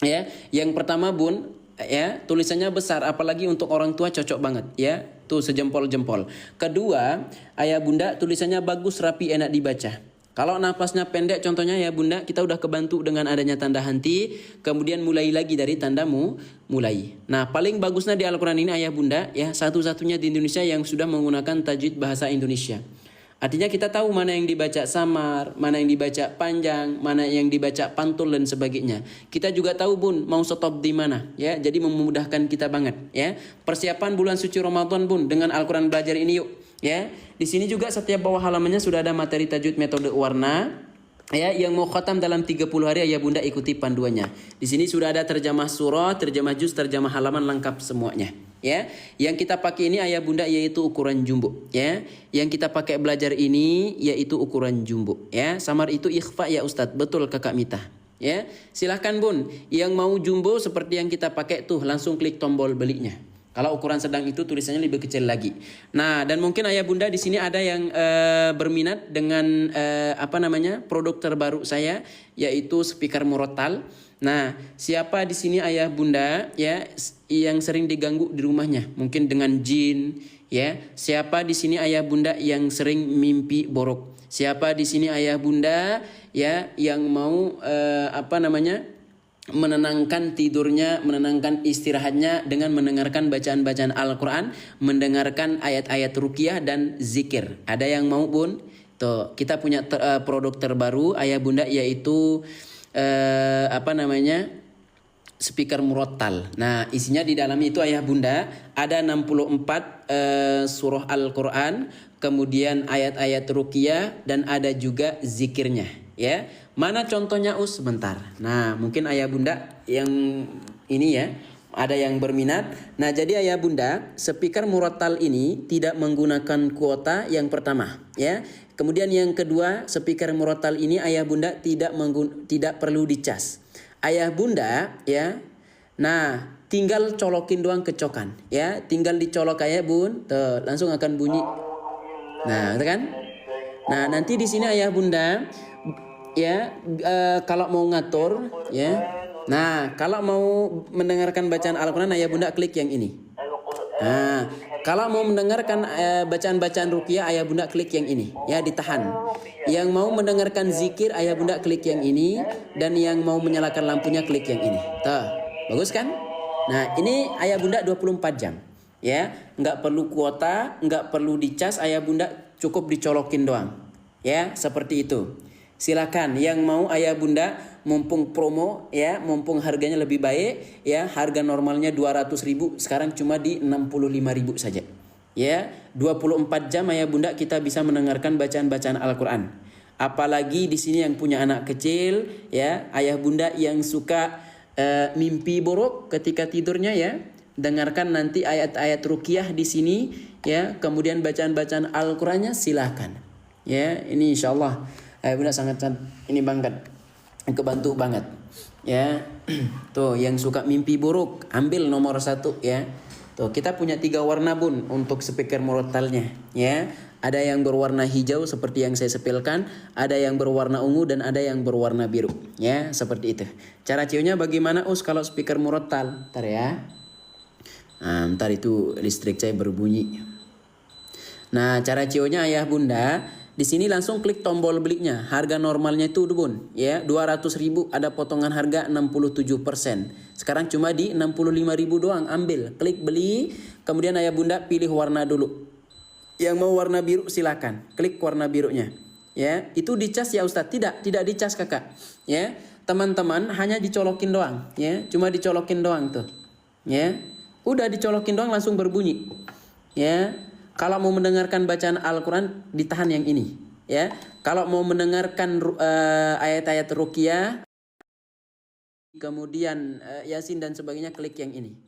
ya. Yang pertama bun ya, tulisannya besar apalagi untuk orang tua cocok banget ya, tuh sejempol-jempol. Kedua ayah bunda, tulisannya bagus, rapi, enak dibaca. Kalau napasnya pendek contohnya ya bunda, kita udah kebantu dengan adanya tanda henti, kemudian mulai lagi dari tandamu mulai. Nah paling bagusnya di Al-Quran ini ayah bunda ya, satu-satunya di Indonesia yang sudah menggunakan tajwid bahasa Indonesia. Artinya kita tahu mana yang dibaca samar, mana yang dibaca panjang, mana yang dibaca pantul dan sebagainya. Kita juga tahu bun mau stop di mana ya, jadi memudahkan kita banget ya. Persiapan bulan suci Ramadan bun dengan Al-Quran belajar ini yuk ya. Di sini juga setiap bawah halamannya sudah ada materi tajwid metode warna ya, yang mau khatam dalam 30 hari ayah bunda ikuti panduannya. Di sini sudah ada terjemah surah, terjemah juz, terjemah halaman lengkap semuanya. Ya, yang kita pakai ini ayah bunda yaitu ukuran jumbo ya. Yang kita pakai belajar ini yaitu ukuran jumbo ya. Samar itu ikhfa ya Ustadz, betul Kakak Mita ya. Silahkan bun, yang mau jumbo seperti yang kita pakai tuh langsung klik tombol belinya. Kalau ukuran sedang itu tulisannya lebih kecil lagi. Nah, dan mungkin ayah bunda di sini ada yang berminat dengan produk terbaru saya yaitu speaker murotal. Nah, siapa di sini ayah bunda ya yang sering diganggu di rumahnya, mungkin dengan jin ya. Siapa di sini ayah bunda yang sering mimpi borok? Siapa di sini ayah bunda ya yang mau menenangkan tidurnya, menenangkan istirahatnya dengan mendengarkan bacaan-bacaan Al-Quran, mendengarkan ayat-ayat ruqyah dan zikir. Ada yang mau bun? Tuh, kita punya produk terbaru ayah bunda yaitu speaker murattal. Nah, isinya di dalam itu ayah bunda ada 64 surah Al-Quran, kemudian ayat-ayat ruqyah dan ada juga zikirnya ya. Mana contohnya sebentar. Nah, mungkin ayah bunda yang ini ya, ada yang berminat. Nah, jadi ayah bunda, speaker murattal ini tidak menggunakan kuota yang pertama ya. Kemudian yang kedua, speaker murattal ini ayah bunda tidak perlu dicas. Ayah bunda ya. Nah, tinggal colokin doang kecokan ya. Tinggal dicolok ayah bun, tuh, langsung akan bunyi. Nah, gitu kan? Nah, nanti di sini ayah bunda ya, kalau mau ngatur ya. Nah, kalau mau mendengarkan bacaan Al-Quran ayah bunda klik yang ini. Nah, kalau mau mendengarkan bacaan-bacaan ruqyah ayah bunda klik yang ini ya, ditahan. Yang mau mendengarkan zikir ayah bunda klik yang ini, dan yang mau menyalakan lampunya klik yang ini. Tuh, bagus kan? Nah, ini ayah bunda 24 jam ya, nggak perlu kuota, nggak perlu dicas, ayah bunda cukup dicolokin doang ya, seperti itu. Silakan yang mau ayah bunda, mumpung promo ya, mumpung harganya lebih baik ya, harga normalnya 200.000 sekarang cuma di 65.000 saja ya. 24 jam ayah bunda kita bisa mendengarkan bacaan-bacaan Al-Quran. Apalagi di sini yang punya anak kecil ya, ayah bunda yang suka mimpi buruk ketika tidurnya ya, dengarkan nanti ayat-ayat ruqyah di sini ya, kemudian bacaan-bacaan Al-Qurannya silahkan ya. Ini insyaallah ayah bunda sangat ini banget, kebantu banget ya. Tuh, yang suka mimpi buruk ambil nomor 1 ya. Tuh, kita punya 3 warna bun untuk speaker murattalnya ya. Ada yang berwarna hijau seperti yang saya sepilkan, ada yang berwarna ungu, dan ada yang berwarna biru ya, seperti itu. Cara ciumnya bagaimana kalau speaker murattal? Ntar ya. Nah, ntar itu listrik saya berbunyi. Nah, cara cio-nya ayah bunda, di sini langsung klik tombol belinya. Harga normalnya itu bun, ya 200.000, ada potongan harga 67%. Sekarang cuma di 65.000 doang, ambil, klik beli, kemudian ayah bunda pilih warna dulu. Yang mau warna biru silakan, klik warna birunya. Ya, itu dicas ya Ustadz? Tidak dicas kakak. Ya, teman-teman hanya dicolokin doang, ya, cuma dicolokin doang tuh. Ya, udah dicolokin doang langsung berbunyi. Ya, kalau mau mendengarkan bacaan Al-Quran ditahan yang ini. Ya, kalau mau mendengarkan ayat-ayat ruqyah, kemudian Yasin dan sebagainya, klik yang ini.